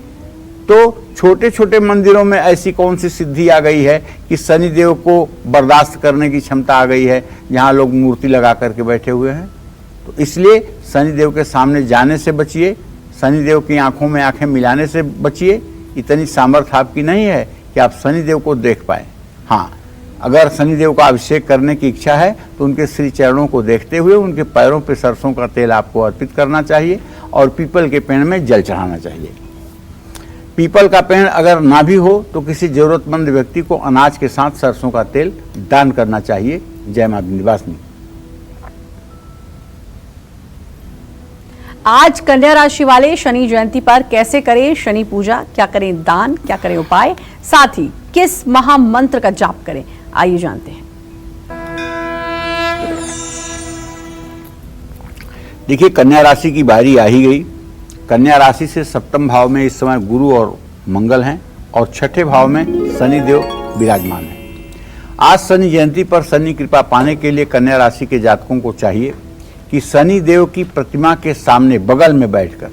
तो छोटे छोटे मंदिरों में ऐसी कौन सी सिद्धि आ गई है कि शनिदेव को बर्दाश्त करने की क्षमता आ गई है, जहाँ लोग मूर्ति लगा करके बैठे हुए हैं। तो इसलिए शनिदेव के सामने जाने से बचिए, शनिदेव की आंखों में आंखें मिलाने से बचिए। इतनी सामर्थ्य आपकी नहीं है कि आप शनिदेव को देख पाए। हाँ, अगर शनिदेव का अभिषेक करने की इच्छा है तो उनके श्री चरणों को देखते हुए उनके पैरों पर सरसों का तेल आपको अर्पित करना चाहिए और पीपल के पेड़ में जल चढ़ाना चाहिए। पीपल का पेड़ अगर ना भी हो तो किसी जरूरतमंद व्यक्ति को अनाज के साथ सरसों का तेल दान करना चाहिए। जय मां विंध्यवासिनी। आज कन्या राशि वाले शनि जयंती पर कैसे करें शनि पूजा, क्या करें दान, क्या करें उपाय, साथ ही किस महामंत्र का जाप करें, आइए जानते हैं। देखिए, कन्या राशि की बारी आ ही गई। कन्या राशि से सप्तम भाव में इस समय गुरु और मंगल हैं और छठे भाव में शनि देव विराजमान हैं। आज शनि जयंती पर शनि कृपा पाने के लिए कन्या राशि के जातकों को चाहिए कि शनि देव की प्रतिमा के सामने बगल में बैठकर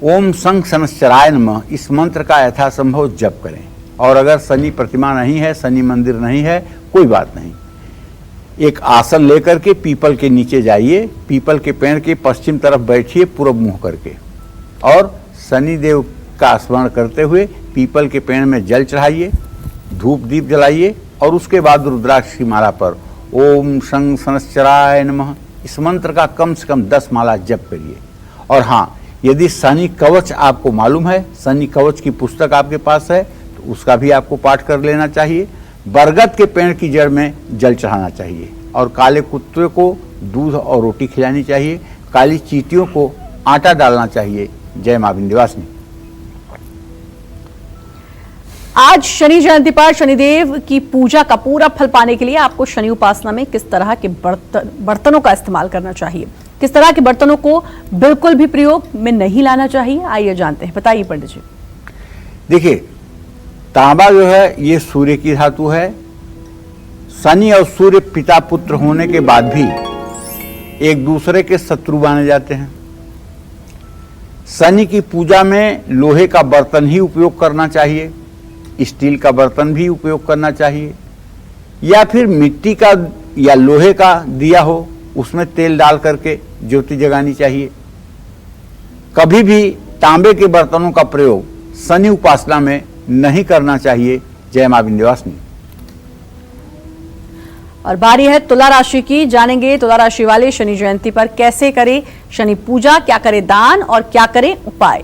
ओम शं शनश्चराय नमः इस मंत्र का यथासंभव जप करें। और अगर शनि प्रतिमा नहीं है, शनि मंदिर नहीं है, कोई बात नहीं, एक आसन लेकर के पीपल के नीचे जाइए, पीपल के पेड़ के पश्चिम तरफ बैठिए पूर्व मुंह करके, और शनि देव का स्मरण करते हुए पीपल के पेड़ में जल चढ़ाइए, धूप दीप जलाइए और उसके बाद रुद्राक्ष की माला पर ओम शं शनश्चराय नमः इस मंत्र का कम से कम 10 माला जप करिए। और हाँ, यदि शनि कवच आपको मालूम है, शनि कवच की पुस्तक आपके पास है, तो उसका भी आपको पाठ कर लेना चाहिए। बरगद के पेड़ की जड़ में जल चढ़ाना चाहिए और काले कुत्ते को दूध और रोटी खिलानी चाहिए। काली चींटियों को आटा डालना चाहिए। जय मां विंध्यवासिनी। आज शनि जयंती पर शनिदेव की पूजा का पूरा फल पाने के लिए आपको शनि उपासना में किस तरह के बर्तनों का इस्तेमाल करना चाहिए, किस तरह के बर्तनों को बिल्कुल भी प्रयोग में नहीं लाना चाहिए, आइए जानते हैं। बताइए पंडित जी। देखिए, तांबा जो है ये सूर्य की धातु है। शनि और सूर्य पिता पुत्र होने के बाद भी एक दूसरे के शत्रु माने जाते हैं। शनि की पूजा में लोहे का बर्तन ही उपयोग करना चाहिए, स्टील का बर्तन भी उपयोग करना चाहिए, या फिर मिट्टी का या लोहे का दिया हो उसमें तेल डाल करके ज्योति जगानी चाहिए। कभी भी तांबे के बर्तनों का प्रयोग शनि उपासना में नहीं करना चाहिए। जय मां विंध्यवासिनी। और बारी है तुला राशि की। जानेंगे तुला राशि वाले शनि जयंती पर कैसे करें शनि पूजा, क्या करें दान और क्या करें उपाय।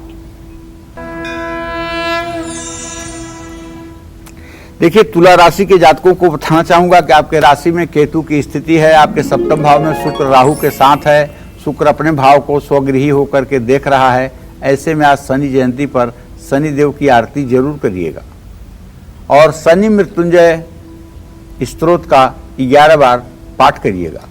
देखिए, तुला राशि के जातकों को बताना चाहूंगा कि आपके राशि में केतु की स्थिति है, आपके सप्तम भाव में शुक्र राहु के साथ है, शुक्र अपने भाव को स्वगृही होकर के देख रहा है। ऐसे में आज शनि जयंती पर शनि देव की आरती जरूर करिएगा और शनि मृत्युंजय स्तोत्र का 11 बार पाठ करिएगा।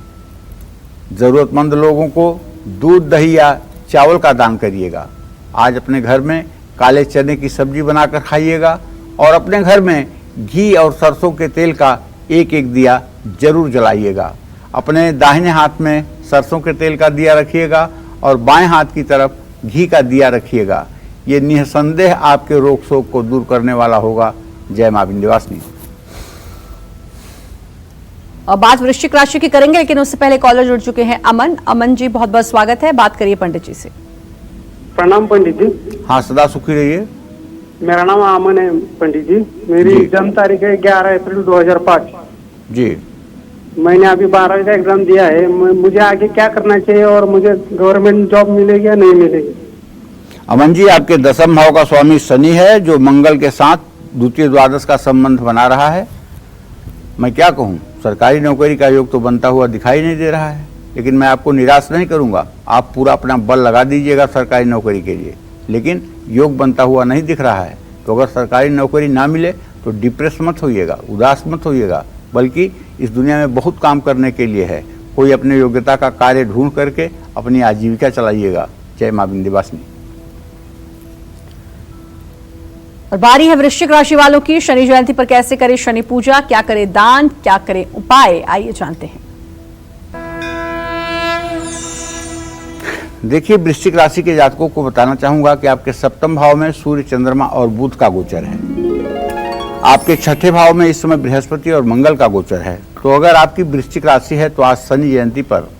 जरूरतमंद लोगों को दूध, दही या चावल का दान करिएगा। आज अपने घर में काले चने की सब्जी बनाकर खाइएगा और अपने घर में घी और सरसों के तेल का एक एक दिया जरूर जलाइएगा। अपने दाहिने हाथ में सरसों के तेल का दिया रखिएगा और बाएं हाथ की तरफ घी का दिया रखिएगा। ये निसंदेह आपके रोग शोक को दूर करने वाला होगा। जय मां विंध्यवासिनी। और बात वृश्चिक राशि की करेंगे, लेकिन उससे पहले कॉलर जुड़ चुके हैं अमन। अमन जी, बहुत बहुत स्वागत है। बात करिए पंडित जी से। प्रणाम पंडित जी। हाँ, सदा सुखी रहिए। मेरा नाम अमन है पंडित जी। मेरी जन्म तारीख है 11 अप्रैल 2005 जी। मैंने अभी 12वीं का एग्जाम दिया है। मुझे आगे क्या करना चाहिए और मुझे गवर्नमेंट जॉब मिलेगी या नहीं मिलेगी? अमन जी, आपके दसम भाव का स्वामी शनि है जो मंगल के साथ द्वितीय द्वादश का संबंध बना रहा है। मैं क्या कहूँ, सरकारी नौकरी का योग तो बनता हुआ दिखाई नहीं दे रहा है, लेकिन मैं आपको निराश नहीं करूंगा। आप पूरा अपना बल लगा दीजिएगा सरकारी नौकरी के लिए, लेकिन योग बनता हुआ नहीं दिख रहा है। तो अगर सरकारी नौकरी ना मिले तो डिप्रेस मत होइएगा, उदास मत होइएगा, बल्कि इस दुनिया में बहुत काम करने के लिए है। कोई अपने योग्यता का कार्य ढूंढ करके अपनी आजीविका चलाइएगा। जय मां विंध्यवासिनी। और बारी है वृश्चिक राशि वालों की। शनि जयंती पर कैसे करें शनि पूजा, क्या करें दान, क्या करें उपाय, आइए जानते हैं। देखिए, वृश्चिक राशि के जातकों को बताना चाहूंगा कि आपके सप्तम भाव में सूर्य, चंद्रमा और बुध का गोचर है। आपके छठे भाव में इस समय बृहस्पति और मंगल का गोचर है। तो अगर आपकी वृश्चिक राशि है तो आज शनि जयंती पर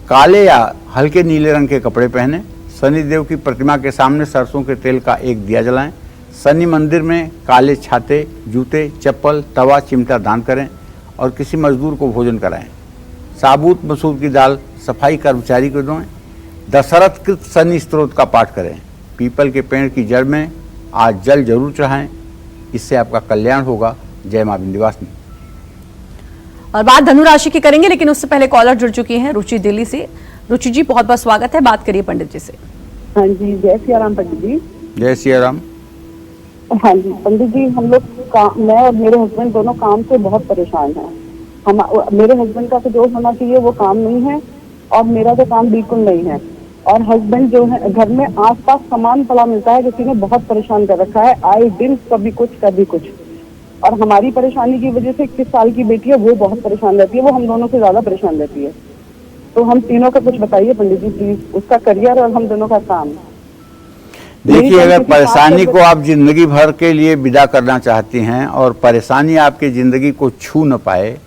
काले या हल्के नीले रंग के कपड़े पहने, शनि देव की प्रतिमा के सामने सरसों के तेल का एक दिया जलाएं, शनि मंदिर में काले छाते, जूते, चप्पल, तवा, चिमटा दान करें और किसी मजदूर को भोजन कराएं। साबुत मसूर की दाल सफाई कर्मचारी को दें। दशरथ कृत शनि स्तोत्र का पाठ करें। पीपल के पेड़ की जड़ में आज जल जरूर चढ़ाएं, इससे आपका कल्याण होगा। जय मां विंध्यवासिनी। और बात धनु राशि की करेंगे, लेकिन उससे पहले कॉलर जुड़ चुकी हैं रुचि दिल्ली से। रुचि जी, बहुत बहुत स्वागत है। बात करिए पंडित जी से। हाँ जी, जय सिया राम पंडित जी। जय सिया राम। हाँ जी पंडित जी, हम लोग मैं और मेरे हस्बैंड दोनों काम से बहुत परेशान हैं। मेरे हस्बैंड का तो जो होना चाहिए वो काम नहीं है और मेरा तो काम बिल्कुल नहीं है। और हस्बैंड जो है घर में आसपास सामान पड़ा मिलता है, किसी ने बहुत परेशान कर रखा है, आए दिन कभी कुछ। और हमारी परेशानी की वजह से 21 साल की बेटी है, वो बहुत परेशान रहती है, वो हम दोनों से ज्यादा परेशान रहती है। तो हम तीनों का कुछ बताइए पंडित जी प्लीज, उसका करियर और हम दोनों का काम। देखिए, अगर परेशानी को आप जिंदगी भर के लिए विदा करना चाहती हैं और परेशानी आपकी जिंदगी को छू न पाए,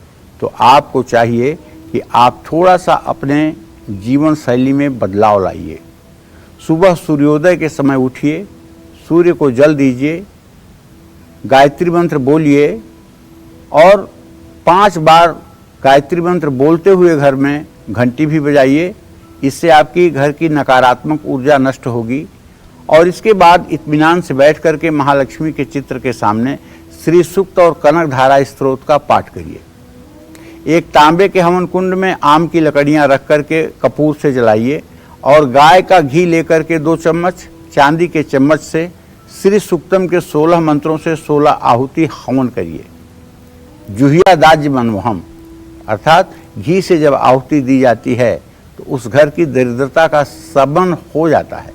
तो आपको चाहिए कि आप थोड़ा सा अपने जीवन शैली में बदलाव लाइए। सुबह सूर्योदय के समय उठिए, सूर्य को जल दीजिए, गायत्री मंत्र बोलिए और 5 बार गायत्री मंत्र बोलते हुए घर में घंटी भी बजाइए। इससे आपकी घर की नकारात्मक ऊर्जा नष्ट होगी। और इसके बाद इत्मीनान से बैठ करके महालक्ष्मी के चित्र के सामने श्री सूक्त और कनक धारा स्तोत्र का पाठ करिए। एक तांबे के हवन कुंड में आम की लकड़ियां रख करके कपूर से जलाइए और गाय का घी लेकर के 2 चम्मच चांदी के चम्मच से श्री सूक्तम के 16 मंत्रों से 16 आहुति हवन करिए। जुहिया दाज्य मनमोहम, अर्थात घी से जब आहुति दी जाती है तो उस घर की दरिद्रता का शमन हो जाता है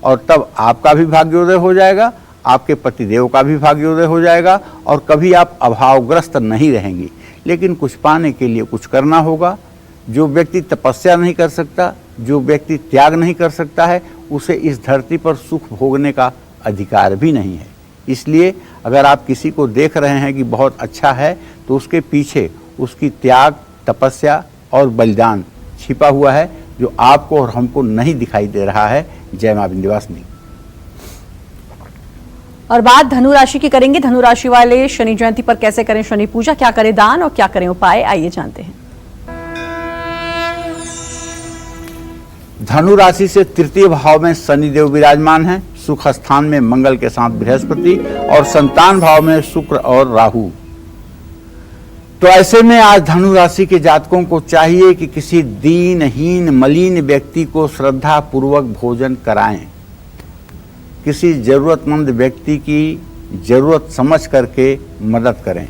और तब आपका भी भाग्योदय हो जाएगा, आपके पतिदेव का भी भाग्योदय हो जाएगा और कभी आप अभावग्रस्त नहीं रहेंगी। लेकिन कुछ पाने के लिए कुछ करना होगा। जो व्यक्ति तपस्या नहीं कर सकता, जो व्यक्ति त्याग नहीं कर सकता है, उसे इस धरती पर सुख भोगने का अधिकार भी नहीं है। इसलिए अगर आप किसी को देख रहे हैं कि बहुत अच्छा है, तो उसके पीछे उसकी त्याग, तपस्या और बलिदान छिपा हुआ है, जो आपको और हमको नहीं दिखाई दे रहा है। जय मां विंध्यवासिनी। और बात धनु राशि की करेंगे। धनु राशि वाले शनि जयंती पर कैसे करें शनि पूजा, क्या करें दान और क्या करें उपाय, आइए जानते हैं। धनु राशि से तृतीय भाव में शनिदेव विराजमान हैं, सुख स्थान में मंगल के साथ बृहस्पति और संतान भाव में शुक्र और राहु। तो ऐसे में आज धनु राशि के जातकों को चाहिए कि किसी दीनहीन मलिन व्यक्ति को श्रद्धा पूर्वक भोजन कराएं। किसी जरूरतमंद व्यक्ति की जरूरत समझ करके मदद करें।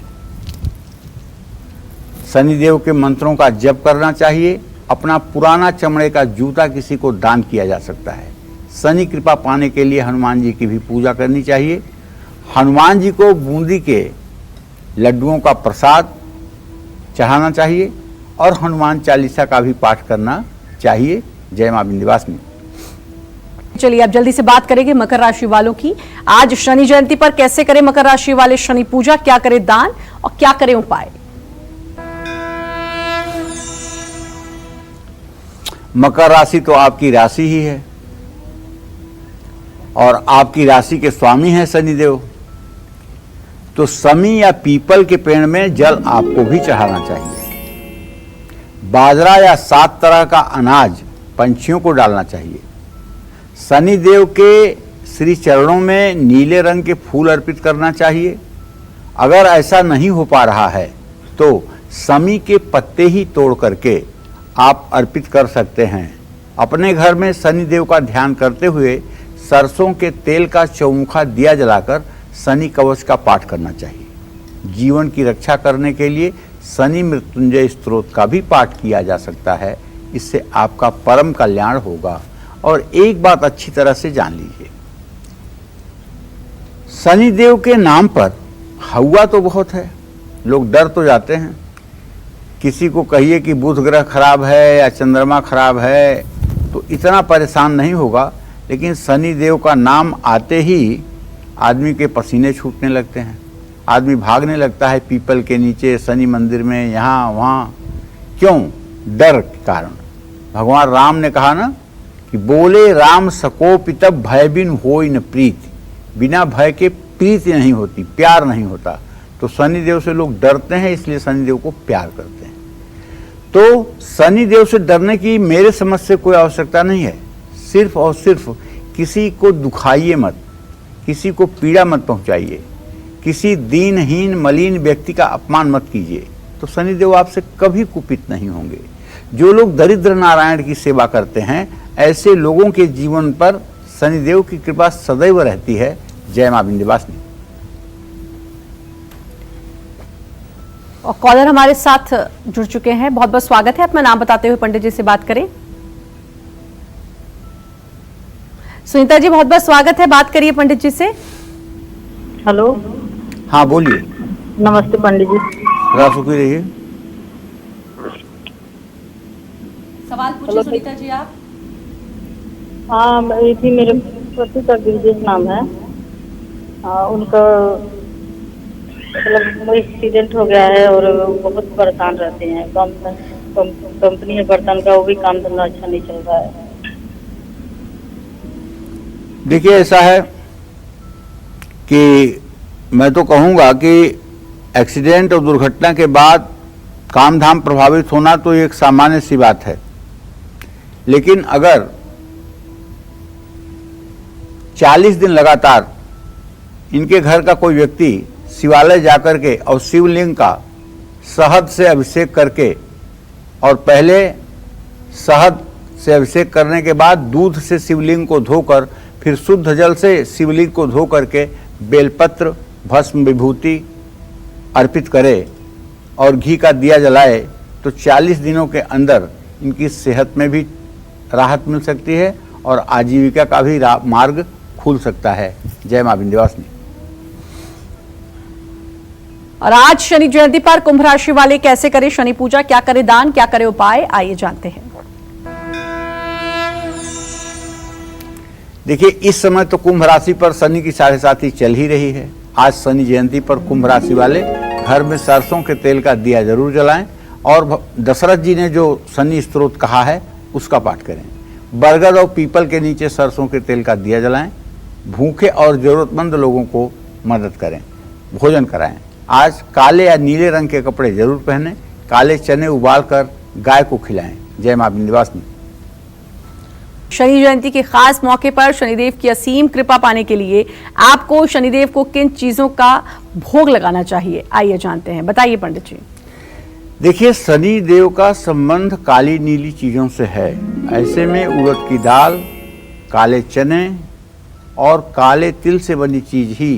शनिदेव के मंत्रों का जप करना चाहिए। अपना पुराना चमड़े का जूता किसी को दान किया जा सकता है। शनि कृपा पाने के लिए हनुमान जी की भी पूजा करनी चाहिए। हनुमान जी को बूंदी के लड्डुओं का प्रसाद चढ़ाना चाहिए और हनुमान चालीसा का भी पाठ करना चाहिए। जय मां विंध्यवासिनी। चलिए अब जल्दी से बात करेंगे मकर राशि वालों की। आज शनि जयंती पर कैसे करें मकर राशि वाले शनि पूजा, क्या करें दान और क्या करें उपाय। मकर राशि तो आपकी राशि ही है और आपकी राशि के स्वामी हैं शनिदेव। तो समी या पीपल के पेड़ में जल आपको भी चढ़ाना चाहिए। बाजरा या 7 तरह का अनाज पंछियों को डालना चाहिए। शनिदेव के श्री चरणों में नीले रंग के फूल अर्पित करना चाहिए। अगर ऐसा नहीं हो पा रहा है तो समी के पत्ते ही तोड़ करके आप अर्पित कर सकते हैं। अपने घर में शनिदेव का ध्यान करते हुए सरसों के तेल का चौमुखा दिया जलाकर शनि कवच का पाठ करना चाहिए। जीवन की रक्षा करने के लिए शनि मृत्युंजय स्तोत्र का भी पाठ किया जा सकता है। इससे आपका परम कल्याण होगा। और एक बात अच्छी तरह से जान लीजिए, शनिदेव के नाम पर हवा तो बहुत है, लोग डर तो जाते हैं। किसी को कहिए कि बुध ग्रह खराब है या चंद्रमा खराब है तो इतना परेशान नहीं होगा, लेकिन शनि देव का नाम आते ही आदमी के पसीने छूटने लगते हैं। आदमी भागने लगता है पीपल के नीचे, शनि मंदिर में, यहाँ वहाँ। क्यों? डर के कारण। भगवान राम ने कहा ना कि बोले राम सकोपितब भय बिन होई न प्रीति। बिना भय के प्रीति नहीं होती, प्यार नहीं होता। तो शनिदेव से लोग डरते हैं, इसलिए शनिदेव को प्यार करते हैं। तो शनिदेव से डरने की मेरे समझ से कोई आवश्यकता नहीं है। सिर्फ और सिर्फ किसी को दुखाइए मत, किसी को पीड़ा मत पहुंचाइए, किसी दीनहीन मलिन व्यक्ति का अपमान मत कीजिए, तो शनिदेव आपसे कभी कुपित नहीं होंगे। जो लोग दरिद्र नारायण की सेवा करते हैं, ऐसे लोगों के जीवन पर शनिदेव की कृपा सदैव रहती है। जय मां विंध्यवासिनी। और कॉलर हमारे साथ जुड़ चुके हैं। बहुत बहुत स्वागत है। अपना नाम बताते हुए पंडित जी से बात करें। सुनीता जी, बहुत बहुत स्वागत है, बात करिए पंडित जी से। हेलो, हाँ बोलिए। नमस्ते पंडित जी। रात सुखी रहिए। सवाल पूछिए सुनीता जी आप। हाँ, मेरे पति का गिरजेश नाम है। उनका मतलब एक्सीडेंट हो गया है और बहुत परेशान रहते हैं। कंपनी है बर्तन का, वो भी काम धंधा अच्छा नहीं चल रहा है। देखिए, ऐसा है कि मैं तो कहूँगा कि एक्सीडेंट और दुर्घटना के बाद काम धाम प्रभावित होना तो एक सामान्य सी बात है, लेकिन अगर 40 दिन लगातार इनके घर का कोई व्यक्ति शिवालय जाकर के और शिवलिंग का शहद से अभिषेक करके, और पहले शहद से अभिषेक करने के बाद दूध से शिवलिंग को धोकर फिर शुद्ध जल से शिवलिंग को धो करके बेलपत्र, भस्म, विभूति अर्पित करे और घी का दिया जलाए, तो 40 दिनों के अंदर इनकी सेहत में भी राहत मिल सकती है और आजीविका का भी मार्ग खुल सकता है। जय मां विंध्यवासिनी। और आज शनि जयंती पर कुंभ राशि वाले कैसे करें शनि पूजा, क्या करें दान, क्या करें उपाय, आइए जानते हैं। देखिए, इस समय तो कुंभ राशि पर शनि की 7.5 चल ही रही है। आज शनि जयंती पर कुंभ राशि वाले घर में सरसों के तेल का दिया जरूर जलाएं और दशरथ जी ने जो शनि स्तोत्र कहा है उसका पाठ करें। बरगद और पीपल के नीचे सरसों के तेल का दिया जलाएं। भूखे और जरूरतमंद लोगों को मदद करें, भोजन कराएं। आज काले या नीले रंग के कपड़े जरूर पहनें। काले चने उबालकर गाय को खिलाएं। जय मां विंध्यवासिनी। शनि जयंती के खास मौके पर शनिदेव की असीम कृपा पाने के लिए आपको शनिदेव को किन चीजों का भोग लगाना चाहिए, आइए जानते हैं। बताइए पंडित जी। देखिए, शनि देव का संबंध काली नीली चीजों से है। ऐसे में उड़द की दाल, काले चने और काले तिल से बनी चीज ही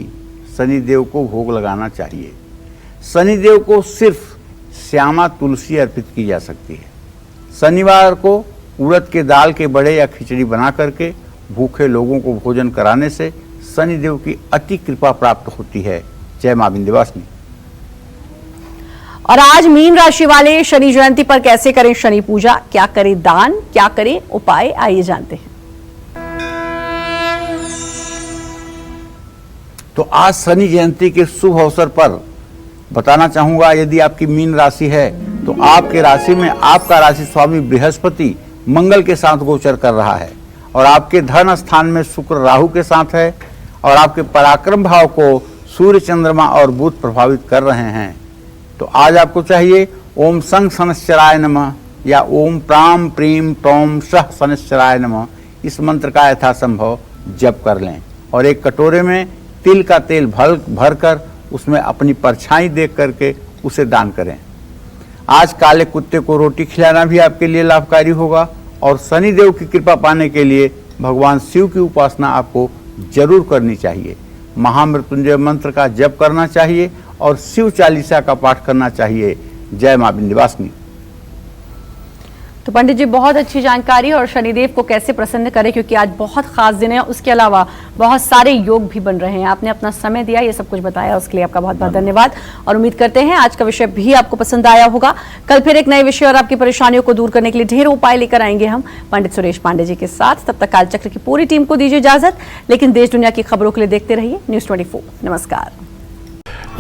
शनि देव को भोग लगाना चाहिए। शनि देव को सिर्फ श्यामा तुलसी अर्पित की जा सकती है। शनिवार को उड़द के दाल के बड़े या खिचड़ी बना करके भूखे लोगों को भोजन कराने से शनि देव की अति कृपा प्राप्त होती है। जय मां विंध्यवासिनी। और आज मीन राशि वाले शनि जयंती पर कैसे करें शनि पूजा, क्या करें दान, क्या करें उपाय, आइए जानते हैं। तो आज शनि जयंती के शुभ अवसर पर बताना चाहूंगा, यदि आपकी मीन राशि है तो आपके राशि में आपका राशि स्वामी बृहस्पति मंगल के साथ गोचर कर रहा है और आपके धन स्थान में शुक्र राहु के साथ है और आपके पराक्रम भाव को सूर्य, चंद्रमा और बुध प्रभावित कर रहे हैं। तो आज आपको चाहिए ओम संग शनश्चराय नमः या ओम प्राम प्रीम प्रौम सह शनश्चराय नमः, इस मंत्र का यथासंभव जप कर लें और एक कटोरे में तिल का तेल भरकर उसमें अपनी परछाई देख करके उसे दान करें। आज काले कुत्ते को रोटी खिलाना भी आपके लिए लाभकारी होगा और शनि देव की कृपा पाने के लिए भगवान शिव की उपासना आपको जरूर करनी चाहिए। महामृत्युंजय मंत्र का जप करना चाहिए और शिव चालीसा का पाठ करना चाहिए। जय मां विंध्यवासिनी। तो पंडित जी, बहुत अच्छी जानकारी और शनिदेव को कैसे प्रसन्न करें, क्योंकि आज बहुत खास दिन है। उसके अलावा बहुत सारे योग भी बन रहे हैं। आपने अपना समय दिया, ये सब कुछ बताया, उसके लिए आपका बहुत बहुत धन्यवाद। और उम्मीद करते हैं आज का विषय भी आपको पसंद आया होगा। कल फिर एक नए विषय और आपकी परेशानियों को दूर करने के लिए ढेर उपाय लेकर आएंगे हम पंडित सुरेश पांडे जी के साथ। तब तक कालचक्र की पूरी टीम को दीजिए इजाजत, लेकिन देश दुनिया की खबरों के लिए देखते रहिए न्यूज़ 24।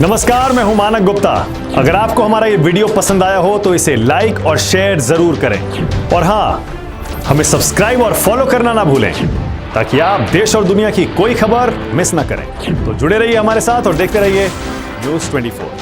नमस्कार, मैं हूं मानक गुप्ता। अगर आपको हमारा ये वीडियो पसंद आया हो तो इसे लाइक और शेयर जरूर करें और हाँ, हमें सब्सक्राइब और फॉलो करना ना भूलें ताकि आप देश और दुनिया की कोई खबर मिस ना करें। तो जुड़े रहिए हमारे साथ और देखते रहिए न्यूज़ 24।